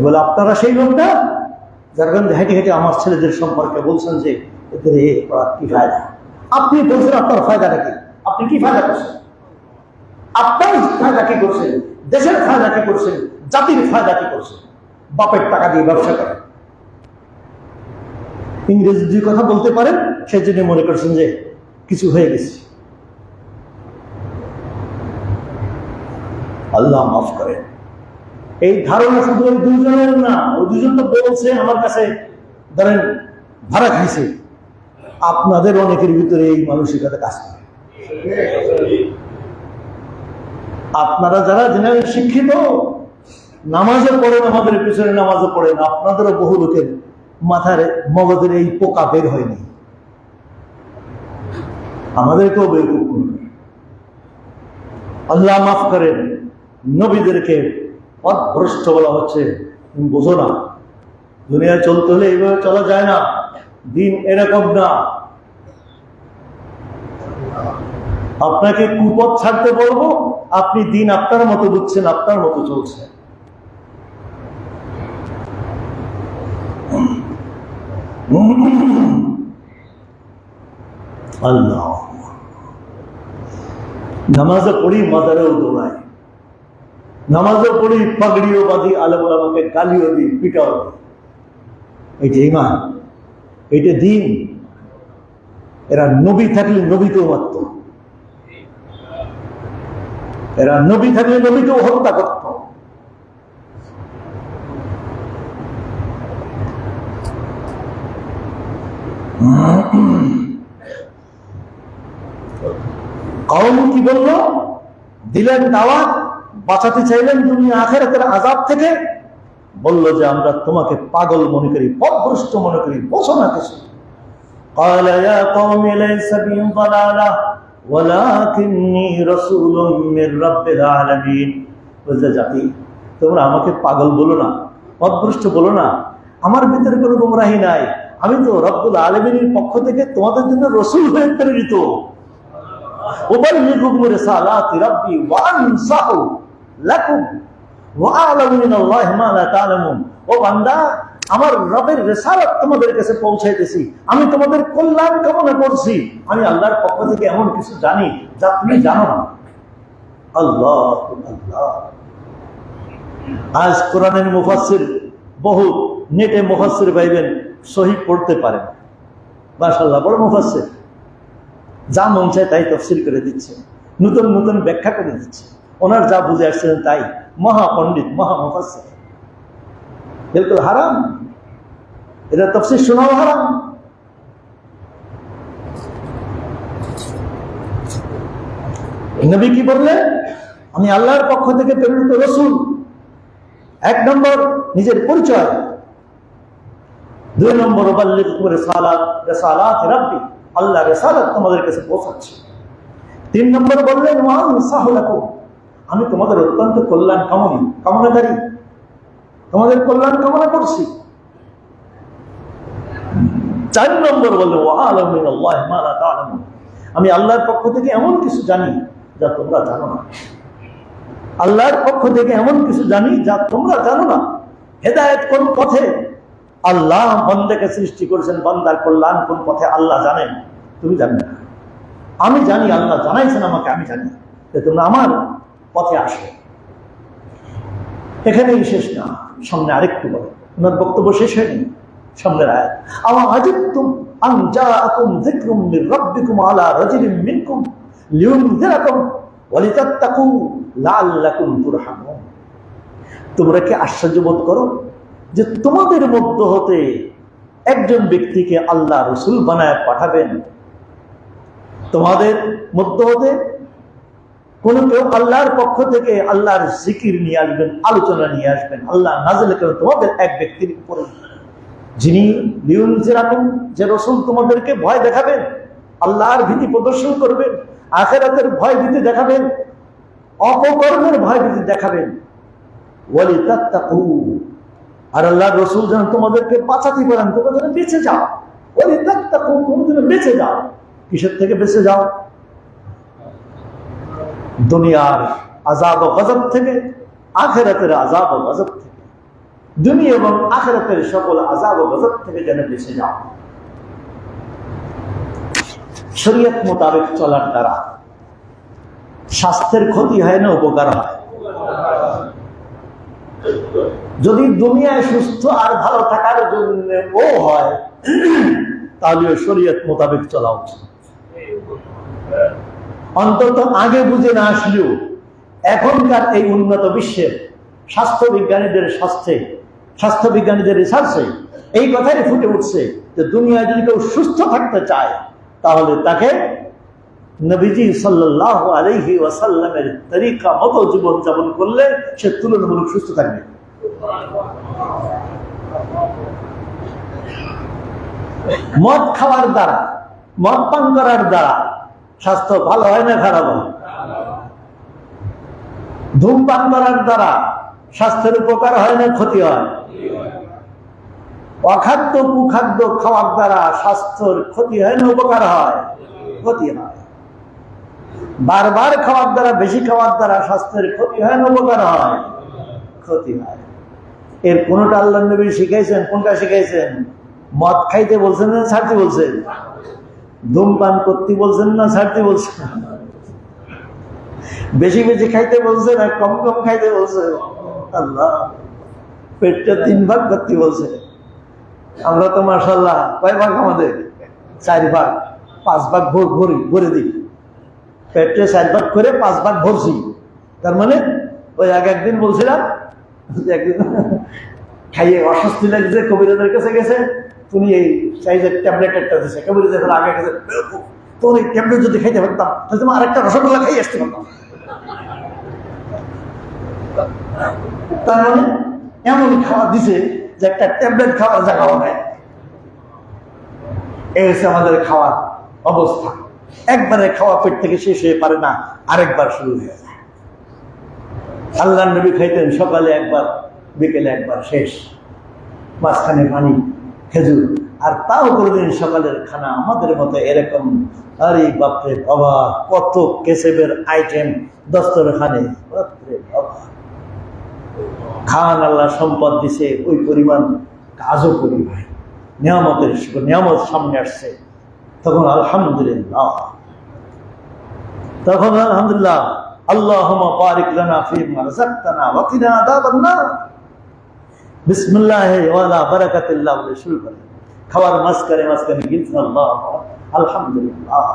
বলে আপনারা সেই লোকটা যার কারণে হেঁটে হেঁটে আমার ছেলেদের সম্পর্কে বলছেন যে এদের কি ফায়দা? আপনি বলছেন আপনার ফায়দাটা কি? আপনি কি ফায়দা করছেন? আপনার ফায়দা কি করছেন? দেশের ফায়দা কি করছেন? জাতির ফায়দা কি করছেন? বাপের টাকা দিয়ে ব্যবসা করেন, ইংরেজি দুই কথা বলতে পারেন, সেই জন্য মনে করছেন যে কিছু হয়ে গেছে। আল্লাহ মাফ করেন। এই ধারণা শুধু ওই দুজনের না, ওই দুজন তো বলছে আমার কাছে ধরেন ভাড়া খাইছে, আপনাদের অনেকের ভিতরে এই মানসিকতা কাজ করে। আপনারা যারা জেনারেল শিক্ষিত, নামাজও পড়েন, আমাদের পিছনে নামাজও পড়েন, আপনাদেরও বহু লোকের মাথার মগজের এই পোকা বের হয়নি, আমাদেরকেও বের করুন। আল্লাহ মাফ করেন। নবীদেরকে পথভ্রষ্ট বলা হচ্ছে, তুমি বোঝো না, দুনিয়ায় চলতে হলে এইভাবে চলা যায় না, দিন এরকম না। আপনাকে কুপথ ছাড়তে বলবো, আপনি দিন আপনার মতো বুঝছেন, আপনার মতো চলছে। আল্লাহ। নামাজও পড়ি, মাদারেও দৌড়াই, নামাজও পড়ি, পাগড়িও বাঁধি, আলেম ওলামাকে গালিও দিই, পিটাও দিই। এইটা ইমান, এইটা দিন। এরা নবী থাকলে নবীকেও মারত, এরা নবী থাকলে নবীকেও হত্যা করত। কওম কি বলল? দিলেন দাওয়াত, বাঁচাতে চাইলেন দুনিয়া আখিরাতের আযাব থেকে, বলল যে আমরা তোমাকে পাগল মনে করি, পথভ্রষ্ট মনে করি, বোঝো না কিছু। قال يا قوم ليس بي ضلالة ولكني رسول من رب العالمين। বলছে জাতি, তোমরা আমাকে পাগল বলো না, পথভ্রষ্ট বলো না, আমার ভিতরে কোনো গোমরাহি নাই, আমি তো রব্বুল আলামিনের পক্ষ থেকে তোমাদের জন্য রাসূল হয়ে প্রেরিত। উবাল্লিগুকুম রিসালাতি রাব্বি ওয়া আনসাহু লাকুম ওয়া আ'লামু মিনাল্লাহি মা লা তা'লামুন। ও বান্দা, আমার রবের রিসালাত তোমাদের কাছে পৌঁছাইতেছি, আমি তোমাদের কল্যাণ কামনা করছি, আমি আল্লাহর পক্ষ থেকে এমন কিছু জানি যা তুমি জানো না। আল্লাহ আল্লাহ। আজ কোরআনের মুফাসসির বহু নেটে মুফাসসির পাইবেন, সহিহ পড়তে পারেন, মাশাআল্লাহ বড় মুফাসসির, যা মন চায় তাই তাফসীর করে দিচ্ছে, নতুন নতুন ব্যাখ্যা করে দিচ্ছে, ওনার যা বুঝে আসছেন তাই। মহা পণ্ডিত, মহা মুফাসসির, বিলকুল হারাম, এটা তাফসীর শোনাও হারাম। নবী কি বললেন? আমি আল্লাহর পক্ষ থেকে প্রেরিত রাসূল। এক নম্বর নিজের পরিচয়, দুই নম্বর বাল্লিগু রিসালাত রাব্বি, আল্লাহ রিসালাত তোমাদের কাছে পৌঁছাচ্ছে। তিন নম্বর বললেন ওয়া আনসাহু লাকুম, আমি তোমাদের অত্যন্ত কল্যাণ কামনাকারী, তোমাদের কল্যাণ কামনা করছি। চার নম্বর বললেন ওয়া আ'লামু মিনাল্লাহি মা লা তা'লামুন, আমি আল্লাহর পক্ষ থেকে এমন কিছু জানি যা তোমরা জানো না। আল্লাহর পক্ষ থেকে এমন কিছু জানি যা তোমরা জানো না। হেদায়েত কোন পথে আল্লাহ বান্দাকে সৃষ্টি করেছেন, বান্দার কল্যাণ কোন পথে আল্লাহ জানেন, তুমি জানো না। আমি জানি, আল্লাহ জানাইছেন আমাকে, আমি জানি, তোমরা আমার পথে আসো। এখানেই শেষ না, সামনে আরেকটু বলে, ওনার বক্তব্য শেষ হয়নি, সামনের আয়াত আওয়া আজিবতুম আন জাআকুম যিকরুম মির রাব্বিকুম আলা রাজুলিন মিনকুম লিয়ুনযিরাকুম ওয়া লিতাত্তাকু লাআল্লাকুম তুরহামুন। তোমরা কি আশ্চর্য বোধ করো যে তোমাদের মধ্য হতে একজন ব্যক্তিকে আল্লাহ রাসূল বানায় পাঠাবেন? তোমাদের মধ্য হতে কোন কেউ আল্লাহর পক্ষ থেকে আল্লাহর জিকির নিয়ে আসবেন, আলোচনা নিয়ে আসবেন, আল্লাহ নাযিল করে তোমাদের এক ব্যক্তির উপরে, যিনি লিয়ুনযিরাকুম, যে রাসূল তোমাদেরকে ভয় দেখাবেন, আল্লাহর ভীতি প্রদর্শন করবেন, আখিরাতের ভয় ভীতি দেখাবেন, অপকর্মের ভয় ভীতি দেখাবেন। ওয়ালিতাত্তাকু, আর আল্লাহর রাসূল যেন তোমাদেরকে বাঁচাতে পারেন, তোমরা যেন বেঁচে যাও। ওয়ালিতাত্তাকু, তোমরা যেন বেঁচে যাও। কিসের থেকে বেঁচে যাও? দুনিয়ার আযাব ও গজব থেকে, আখিরাতের আযাব ও গজব থেকে, দুনিয়া এবং আখিরাতের সকল আযাব ও গজব থেকে যেন বেঁচে যাও। শরীয়ত মোতাবেক চলার দ্বারা স্বাস্থ্যের ক্ষতি হয় না, উপকার হয়। যদি দুনিয়ায় সুস্থ আর ভালো থাকার জন্য ও হয়, তাহলে শরীয়ত মোতাবেক চলা উচিত। অন্তত আগে বুঝে না আসলেও এখনকার এই উন্নত বিশ্বের স্বাস্থ্যবিজ্ঞানীদের রিসার্চে এই কথাই ফুটে উঠছে যে দুনিয়ায় যদি কেউ সুস্থ থাকতে চায় তাহলে তাকে নবীজি সাল্লাল্লাহু আলাইহি ওয়াসাল্লামের তরিকা মতো জীবন যাপন করলে সে তুলনামূলক সুস্থ থাকবে। মদ খাওয়ার দ্বারা, মদ পান করার দ্বারা স্বাস্থ্য ভালো হয় না খারাপ হয়? ধূমপান করার দ্বারা স্বাস্থ্যের উপকার হয় না ক্ষতি হয়? অখাদ্য কুখাদ্য খাওয়ার দ্বারা স্বাস্থ্যের ক্ষতি হয় না উপকার হয়? ক্ষতি হয়। বারবার খাওয়ার দ্বারা, বেশি খাওয়ার দ্বারা স্বাস্থ্যের ক্ষতি হয় না উপকার হয়? ক্ষতি হয়। এর কোনটা আল্লাহর নবী শিখাইছেন? কোনটা শিখাইছেন? মদ খাইতে বলছেন না ছাড়তে বলছেন? ধূমপান করতে বলছেন না ছাড়তে বলছেন? বেশি বেশি খাইতে বলছে না কম কম খাইতে বলছে? আল্লাহ, পেটটা 3 ভাগ করতে বলছে। আমরা তো মাশাআল্লাহ কয় ভাগ? আমাদের 4 ভাগ, 5 ভাগ ভরে দিই। পেটে 4 ভাগ করে 5 ভাগ ভরছি। তার মানে ওই একদিন বলছিলাম, একদিন খাইয়ে অস্বস্তি লাগছে, কবিরাজের কাছে গেছে, তুমি এই সাইজের ট্যাবলেট একটা দিচ্ছে। কবিরাজ এখন আগে গেছে, তোর এই ট্যাবলেট যদি খাইতে পারতাম তাহলে তোমার আরেকটা রসগোল্লা খাইয়ে আসতে পারতাম। তার মানে এমন খাওয়া দিছে যে একটা ট্যাবলেট খাওয়ার জায়গাও নাই। এই হচ্ছে আমাদের খাওয়ার অবস্থা। একবারে খাওয়া পেট থেকে শেষ হয়ে পারে না, আরেকবার শুরু হয়ে যায়। আল্লাহর নবী খাইতেন সকালে একবার, বিকেলে একবার, শেষ। মাঝখানে পানি, খেজুর, আর তাও করবেন সকালের খানা আমাদের মতো এরকম। আরে বাপরে বাবা, কত কেসেবের আইটেম দস্তরখানে, বাপরে বাবা। খান, আল্লাহ সম্পদ দিছে, ওই পরিমাণ কাজও করি ভাই। নিয়ামতের নিয়ামত সামনে আসছে, তখন আলহামদুলিল্লাহ, আল্লাহুম্মা বারিক লানা ফীমা রাযাকতানা ওয়া কিনা আযাবান নার। বিসমিল্লাহ ওয়া আলা বারাকাতিল্লাহ বলে শুরু করেন। খাওয়ার মাঝখানে গিলছেন আল্লাহ, আলহামদুলিল্লাহ,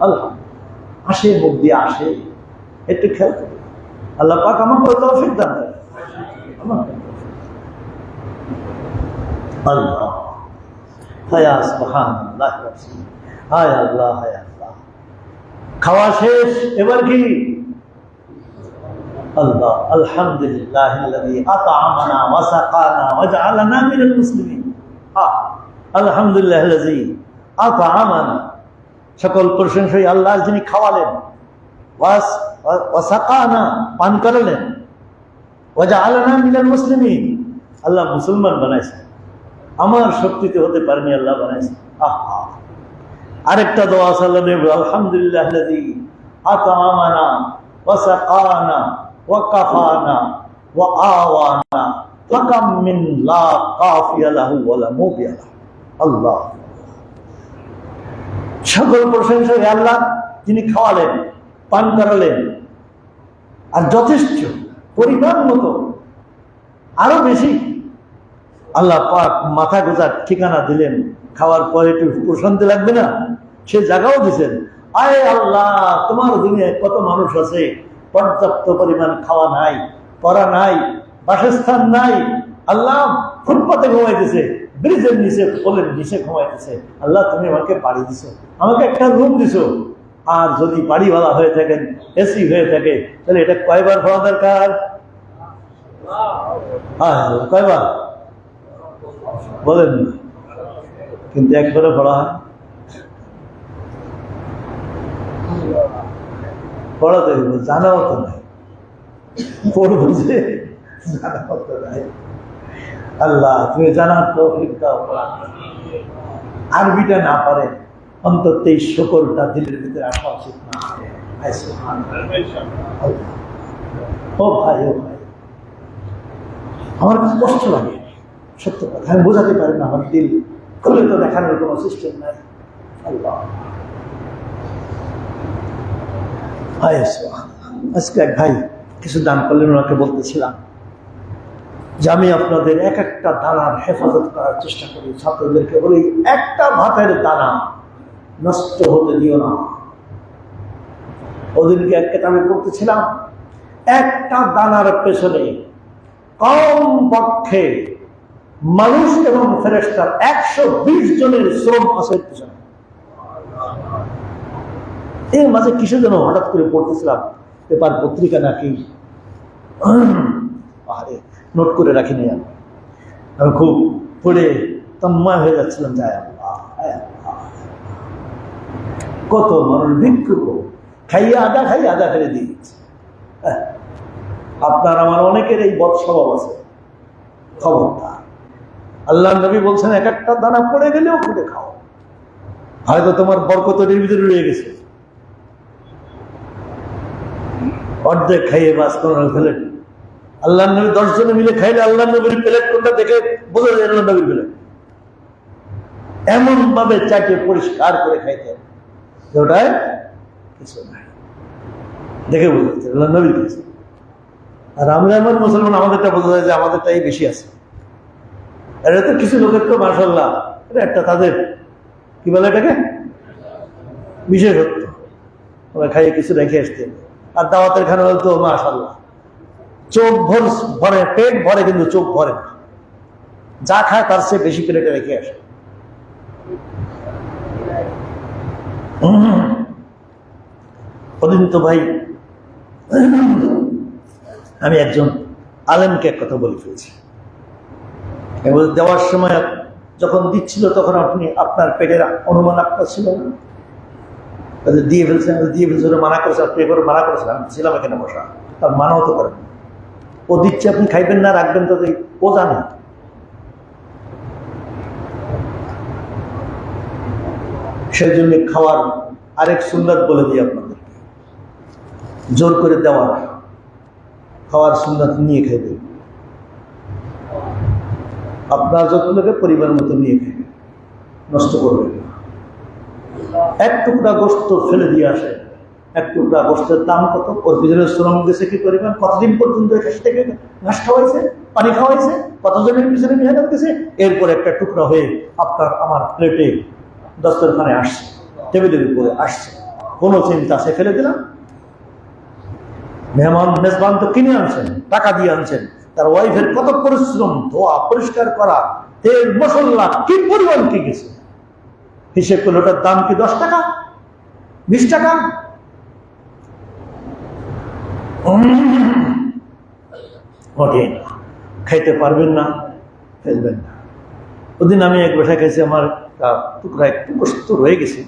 আলহামদুলিল্লাহ, আসে মুখ দিয়ে আসে। একটু খেয়াল করুন, আল্লাহ পাক আমাকে তৌফিক দান করেন। আল্লাহ, হায়া সুবহানাল্লাহ, হায় আল্লাহ, হায় আল্লাহ। খাওয়া শেষ, এবার কি? আল্লাহ, আলহামদুলিল্লাহিল্লাযী আত'আমানা ওয়া সাকানা ওয়া জা'আলানা মিনাল মুসলিমিন। আলহামদুলিল্লাহিল্লাযী আত'আমানা, সকল প্রশংসাই আল্লাহ যিনি খাওয়ালেন, ওয়া সাকানা, পান করালেন, ওয়া জা'আলানা মিনাল মুসলিমিন, আল্লাহ মুসলমান বানাইছেন। আমার শক্তিতে হতে পারেনি, আল্লাহ বানাইছেন। আহা, আরেকটা দোয়া আছে আল্লাহ নবী, আলহামদুলিল্লাহিল্লাযী আত'আমানা ওয়া সাকানা ওয়া কাফানা ওয়া আওয়ানা ফাকাম মিন লা কাফিয়া লাহু ওয়া লা মুবিয়া লাহু। আল্লাহ, সকল প্রশংসা আল্লাহ যিনি খাওয়ালেন, পান করালেন, আর যথেষ্ট পরিমাণ মতো, আরো বেশি আল্লাহ পাক মাথা গোজার ঠিকানা দিলেন। খাওয়ার পরে একটু প্রশান্তি লাগবে না, সে জায়গাও দিচ্ছেন। আয় আল্লাহ, তোমার দুনিয়ায় কত মানুষ আছে, পর্যাপ্ত পরিমাণ খাওয়া নাই, পড়া নাই, বাসস্থান নাই। আল্লাহ ফুটপাতে ঘুমাইতেছে, ব্রিজের নিচে, পোলের নিচে ঘুমাইতেছে। আল্লাহ তুমি আমাকে বাড়ি দিছো, আমাকে একটা রুম দিছো। আর যদি বাড়িওয়ালা হয়ে থাকেন, এসি হয়ে থাকে, তাহলে এটা কয়বার হওয়া দরকার? কয়বার বলেন? কিন্তু একবারে পড়া হয়, পড়াতে হইব, জানাও তো নাই, পড়বো যে জানাও তো নাই। আল্লাহ তুমি জানার তৌফিক দাও। আরবিটা না পারে, অন্তত এই শুকরটা দিলের ভিতরে আসা উচিত না। ও ভাই, ও ভাই, আমার কষ্ট লাগে, সত্য কথা আমি বোঝাতে পারি না। আমার দিল খুলে তো দেখানোর কোনো সিস্টেম নাই। আল্লাহ, আজকে এক ভাই কিছু দান করলেন, ওনাকে বলতেছিলাম যে আমি আপনাদের এক একটা দানার হেফাজত করার চেষ্টা করি। ছাত্রদেরকে বলি, একটা ভাতের দানা নষ্ট হতে দিও না। ওদিনকে এক কেতাবে পড়তেছিলাম, একটা দানার পেছনে কম পক্ষে মানুষ এবং ফেরেশতার 120 জনের শ্রম আছে পেছনে। এর মাঝে কিছু যেন হঠাৎ করে পড়তেছিলাম, পেপার পত্রিকা নাকি, আরে নোট করে রাখিনি আমি খুব পড়ে তন্ময় হয়ে যাচ্ছিলাম। যায় আল্লাহ, কত মানুষ ভিক্ষুক খাইয়ে আদা ফেলে দিয়েছে। আপনার আমার অনেকের এই বদ স্বভাব আছে, খবরদার। আল্লাহ নবী বলছেন, এক একটা দানা পড়ে গেলেও খুঁটে খাও, হয়তো তোমার বরকতের ভিতরে রয়ে গেছে। অর্ধেক খাইয়ে বাস করার ফেলে। আল্লাহ নবী 10 জনে মিলে খাইলে আল্লাহ নবীর প্লেট কোনটা দেখে বোঝা যায় আল্লাহ নবীর প্লেট। এমন ভাবে চাটে পরিষ্কার করে খাইতেন, ওটায় কিছু নাই, দেখে বোঝা যাচ্ছে আল্লাহ নবীর কিছু। আর আমরা এমন মুসলমান, আমাদেরটা বোঝা যায় যে আমাদেরটাই বেশি আছে। এটা তো কিছু লোকের তো মাশাআল্লাহ, এটা একটা তাদের কি বলে এটাকে বিশেষত্ব, ওরা খাইয়ে কিছু রেখে আসতে। আর দাওয়াতের খানা তো মাশাআল্লাহ চোখ ভরে, পেট ভরে, কিন্তু চোখ ভরে না। যা খায় তার চেয়ে বেশি প্লেটে রেখে আসে। ওদিন তো ভাই আমি একজন আলেমকে এক কথা বলে ফেলেছি। দেওয়ার সময় যখন দিচ্ছিল তখন আপনি আপনার পেটের অনুমান আপনার ছিল না, দিয়ে ফেলছেন, মানা করেছে, আপনি এবার মানা করেছেন, আমি ছিলাম এখানে বসা, তার মানাও তো করেন। ও দিচ্ছে, আপনি খাইবেন না, রাখবেন, তো ও জানে। সেই জন্য খাওয়ার আরেক সুন্নাত বলে দিই আপনাদেরকে, জোর করে দেওয়া, খাওয়ার সুন্নাত নিয়ে খাইবে। আপনার যতটুকু পরিবার মতো নিয়ে খাইবে, নষ্ট করবেন না। এক টুকরা গোস্ত ফেলে দিয়ে আসে, এক টুকরা গোষ্ঠের দাম কত, ওর পিছনে শ্রম গেছে কি পরিমাণ, কতদিন পর্যন্ত থেকে ঘাস খাওয়াইছে, পানি খাওয়াইছে, কতজনের পিছনে মেহনত গেছে, এরপর একটা টুকরা হয়ে আপনার আমার প্লেটে দস্তরখানে আসছে, টেবিলের উপরে আসছে, কোনো চিন্তা সে ফেলে দিলাম। মেহমান মেজবান তো কিনে আনছেন, টাকা দিয়ে আনছেন, তার ওয়াইফের কত পরিশ্রম, ধোয়া পরিষ্কার করা, তেল মশলা কি পরিমাণ কি গেছে, হিসেব করলে ওটার দাম কি 10 টাকা 20 টাকা? ওঠে না, খাইতে পারবেন না, ফেলবেন না। ওদিন আমি এক বসে খাইছি, আমার টুকরা একটু কষ্ট রয়ে গেছে,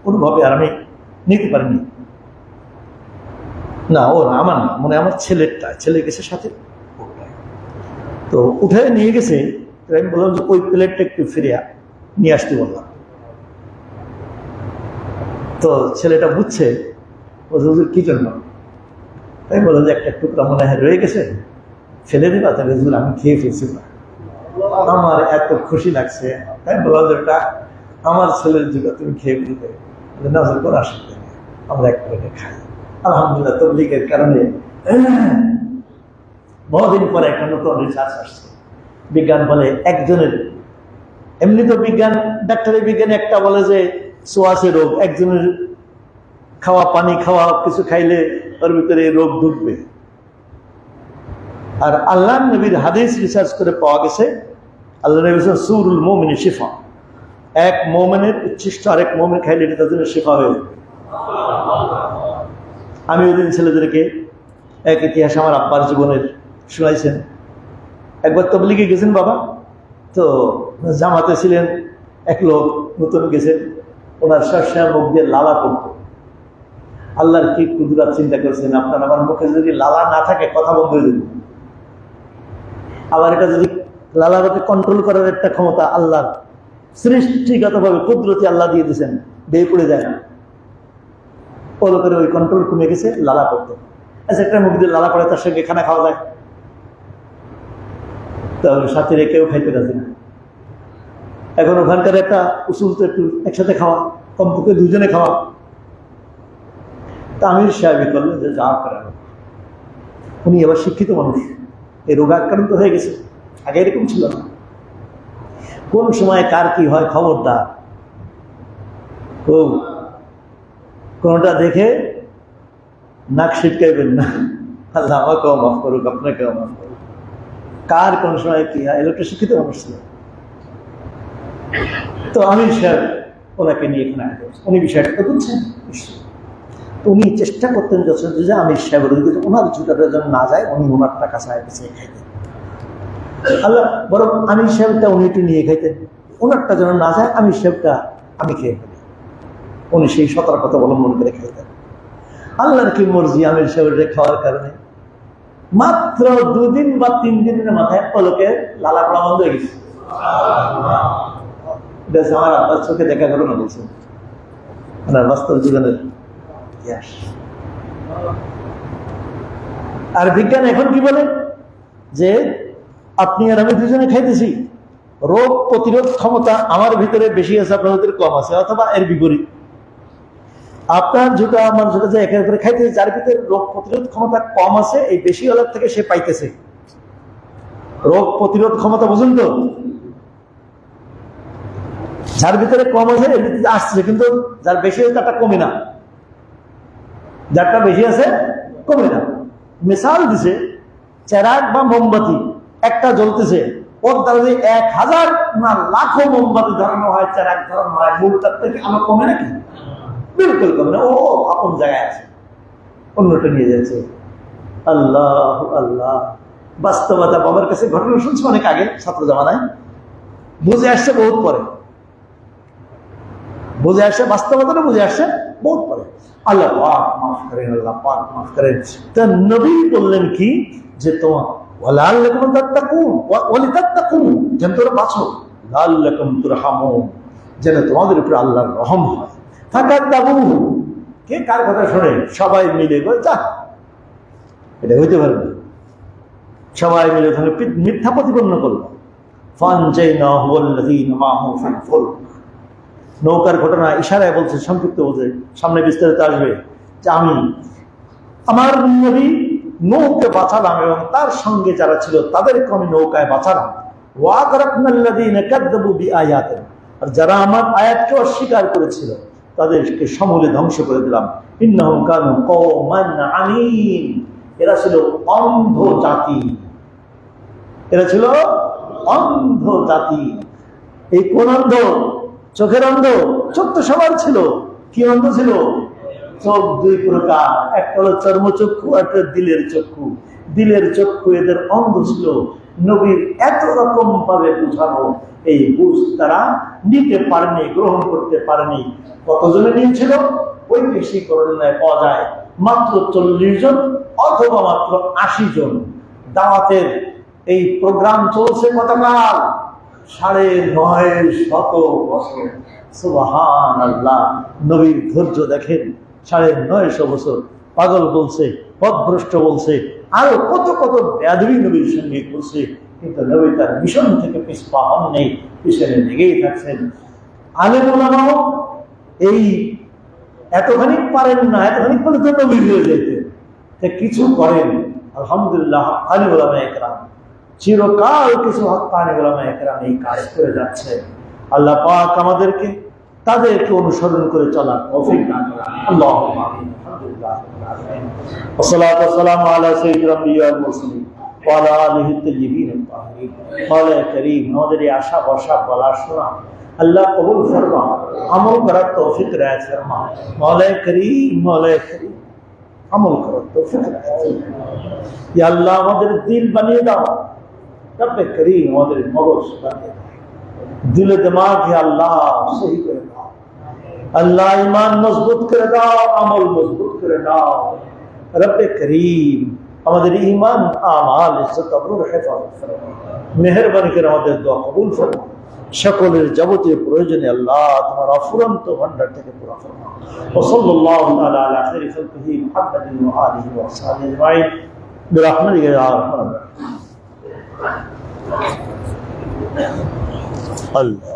কোনোভাবে আর আমি নিতে পারিনি। না ওর আমার না, মানে আমার ছেলেরটা, ছেলে গেছে সাথে, তো উঠে নিয়ে গেছে। আমি বললাম যে ওই প্লেটটা একটু ফিরিয়ে নিয়ে আসতে বললাম। তো ছেলেটা বুঝছে, হুজুর কি জন্য? তাই বললাম যে একটা টুকরা মনে হয় রয়ে গেছে, ফেলে দিবা? তাহলে হুজুর আমি খেয়ে ফেলছি না। আমার এত খুশি লাগছে, তাই বললাম যে ওটা আমার ছেলের যুগে তুমি খেয়ে ফেলবে না, কোনো আসলে আমরা এক প্লেটে খাই। আলহামদুলিল্লাহ তবলিগের কারণে বহুদিন পরে একটা নতুন রিসার্চ আসছে। বিজ্ঞান বলে একজনের, এমনি তো বিজ্ঞান ডাক্তারি বিজ্ঞানে একটা বলে যে সোয়াশে রোগ, একজনের খাওয়া পানি খাওয়া কিছু খাইলে ওর ভিতরে রোগ ঢুকবে। আর আল্লাহ নবীর হাদিস রিসার্চ করে পাওয়া গেছে, আল্লাহ নবী সুরুল মুমিনি শিফা, এক মুমিনের উচ্ছিষ্ট আরেক মুমিন খাইলে এটা তার জন্য শিফা হয়ে যাবে। আমি ওই দিন ছেলেদেরকে এক ইতিহাস আমার আব্বার জীবনের শোনাইছেন। একবার তবলিগে গেছেন বাবা, তো জামাতে ছিলেন এক লোক নতুন গেছেন, ওনার সবসময় মুখ দিয়ে লালা পড়তো। আল্লাহর কি কুদরত চিন্তা করেছেন, আপনার আমার মুখে যদি লালা না থাকে কথা বন্ধ হয়ে যাবে। আবার এটা যদি লালাটাকে কন্ট্রোল করার একটা ক্ষমতা আল্লাহর সৃষ্টিগতভাবে কুদরতি আল্লাহ দিয়ে দিয়েছেন, বেয়ে পড়ে যায় না। ও লোকের ওই কন্ট্রোল কমে গেছে, লালা পড়তো। আচ্ছা একটা মুখ দিয়ে লালা পড়ে, তার সঙ্গে খানা খাওয়া যায়? তাহলে সাথে কেউ খাইতে রাজি না। এখন ওখানকার একটা উসুল তো একটু একসাথে খাওয়া, কমপক্ষে দুজনে খাওয়া। তা আমির সাহেব করলেন যে যা করেন। উনি এবার শিক্ষিত মানুষ, এই রোগাক্রান্ত হয়ে গেছে, আগে এরকম ছিল না। কোন সময় কার কি হয় খবরদার, ও কোনটা দেখে নাক ছিটকাইবেন না। আল্লাহ আমাকেও মাফ করুক, আপনাকেও মাফ করুক। কার কোন সময় কি হয়, এলোকটা শিক্ষিত মানুষ ছিল। তো আমির সাহেব ওনাকে নিয়ে এখানে আসবেন, উনি বিষয়টা তো বুঝছেন। উনি চেষ্টা করতেন যথেষ্ট যে আমির সাহেবের ওনার জুতাটা যেন না যায়, উনি ওনার টাকা চায় পিছিয়ে খাইতেন। আল্লাহ বরং আমির সাহেবটা উনি একটু নিয়ে খাইতেন, ওনারটা যেন না যায়, আমির সাহেবটা আমি খেয়ে ফেলি। উনি সেই সতর্কতা অবলম্বন করে খাইতেন। আল্লাহর কি মর্জি, আমির সাহেবের খাওয়ার কারণে মাত্র 2 দিন বা 3 দিনের মাথায় পলকে লালা পড়া বন্ধ হয়ে গেছে। আমার আপনার চোখে দেখা ঘটনা বলছেন, ওনার বাস্তব জীবনের ইতিহাস। আর বিজ্ঞান এখন কি বলে যে আপনি আর আমি দুজনে খাইতেছি, রোগ প্রতিরোধ ক্ষমতা আমার ভিতরে বেশি আছে, আপনার ভিতরে কম আছে, অথবা এর বিপরীত। আপনার জুতা আমার জুতা যে একের করে খাইতেছে, যার ভিতরে রোগ প্রতিরোধ ক্ষমতা কম আছে, এই বেশি হলার থেকে সে পাইতেছে রোগ প্রতিরোধ ক্ষমতা। বুঝুন তো, যার ভিতরে কম আছে এর ভিতরে আসছে, কিন্তু যার বেশি আছে তারটা কমে না, যারটা বেশি আছে কমে না। মিসাল দিছে, চেরাগ বা মোমবাতি একটা জ্বলতেছে, ওর দ্বারা যদি 1000 না লাখো মোমবাতি ধরানো হয়, চেরাগ ধরানো হয়, মূলটার থেকে আমার কমে নাকি? বিলকুল কমে না। ও আপন জায়গায় আছে, অন্যটা নিয়ে যাচ্ছে। আল্লাহ আল্লাহ, বাস্তবতা বাবার কাছে ঘটনা শুনছি অনেক আগে, ছাত্র জামানায়, বুঝে আসছে বহুত পরে, বুঝে আসছে বাস্তবতাটা, বুঝে আসছে বহুত পরে। আল্লাহ পাক মাফ করেন, আল্লাহ পাক মাফ করেন। তা নবী বললেন কি যে তোমার ওয়ালাল্লাকুম তাত্তাকুন ওয়ালিতাত্তাকুন, যেন তোমরা বাঁচো, লাল্লাকুম তুরহামুন, যেন তোমাদের উপরে আল্লাহর রহম হয়। ফাকাদ্দাবুহু, কে কার কথা শুনে? সবাই মিলে বলে যা, এটা হইতে পারবে না। সবাই মিলে ওখানে মিথ্যা প্রতিপন্ন করলো। ফানজাইনাহু ওয়াল্লাযীনা মাআহু ফিল ফুলক, নৌকার ঘটনা ইশারায় বলছে, সংক্ষিপ্ত বলছে, সামনে বিস্তারিত আসবে। যে আমি আমার নবী নৌকে বাঁচালাম এবং তার সঙ্গে যারা ছিল তাদেরকে আমি নৌকায় বাঁচালাম। আর যারা আমার আয়াতকে অস্বীকার করেছিল তাদেরকে সমূলে ধ্বংস করে দিলাম। ইন্নাহুম কানু কওমান আমিন, এরা ছিল অন্ধ জাতি, এরা ছিল অন্ধ জাতি। এই কোন অন্ধ? চোখের অন্ধ। চোখ তো সবার ছিল। কি অন্ধ ছিল? চোখ দুই প্রকার, একটা হলো চর্মচক্ষু, একটা দিলের চক্ষু। দিলের চক্ষু এদের অন্ধ ছিল। নবীর এত রকম ভাবে বুঝানো, এই বুঝ তারা নিতে পারেনি, গ্রহণ করতে পারেনি। কতজনে নিয়েছিল? ঐতিহাসিকরণে পাওয়া যায় মাত্র 40 জন অথবা মাত্র 80 জন। দাওয়াতের এই প্রোগ্রাম চলছে কতকাল? 950 বছর। সুবহানাল্লাহ। নবীর ধৈর্য দেখেন, 950 বছর। পাগল বলছে, পথভ্রষ্ট বলছে, আরো কত কত বেয়াদবি নবীর সঙ্গে করছে, কিন্তু নবী তার মিশন থেকে পিছপা হন নেই, পিছনে লেগেই থাকছেন। আলেম ওলামাও এই এতখানি পারেন না, এতখানি করলে তো নবী হয়ে যেতেন, কিছু করেন। আলহামদুলিল্লাহ, হক্কানি উলামায়ে কেরাম চিরকাল কিছু হক্কানি উলামায়ে কেরাম এই কাজ করে যাচ্ছে। আল্লাহ পাক আমাদেরকে তাদেরকে অনুসরণ করে চলার তৌফিক দান করেন। আল্লাহুম্মা আমিন। আলহামদুলিল্লাহ রাব্বিল আলামিন। ওয়াসসালাতু ওয়াসসালামু আলা সাইয়্যিদিল আমবিয়া ওয়াল মুরসালিন ওয়া আলা আলিহি তাইয়্যিবিন আত-তাহিরিন। মাওলা করিম, আমাদের এই আশা ভরসা বলা শোনা আল্লাহ কবুল ফরমা, আমল করার তৌফিক রায় ফরমা। মাওলা করিম, মাওলা করিম, আমল করার তৌফিক রায় ফরমা। ইয়া আল্লাহ আমাদের দিল বানিয়ে দাও, রব্বে করিম আমাদের মগজ বানিয়ে দাও, দিল দিমাগ হে আল্লাহ সহি করে দাও। আল্লাহ ঈমান মজবুত করে দাও, আমল মজবুত করে দাও। রব্বে করিম আমাদের ঈমান, আমাল, ইজ্জত, আবরুর হেফাজত ফরমা। মেহেরবানি করে আমাদের দোয়া কবুল ফরমা। সকলের যাবতীয় প্রয়োজনে আল্লাহ তোমার অফুরন্ত ভান্ডার থেকে পুরা ফরমা। ওয়া সাল্লাল্লাহু তাআলা আলা খায়রি খালকিহি মুহাম্মাদিন ওয়া আলিহি ওয়া সাহবিহি আজমাইন বিরহমাতিকা ইয়া আরহামার রাহিমিন। আল্লাহ।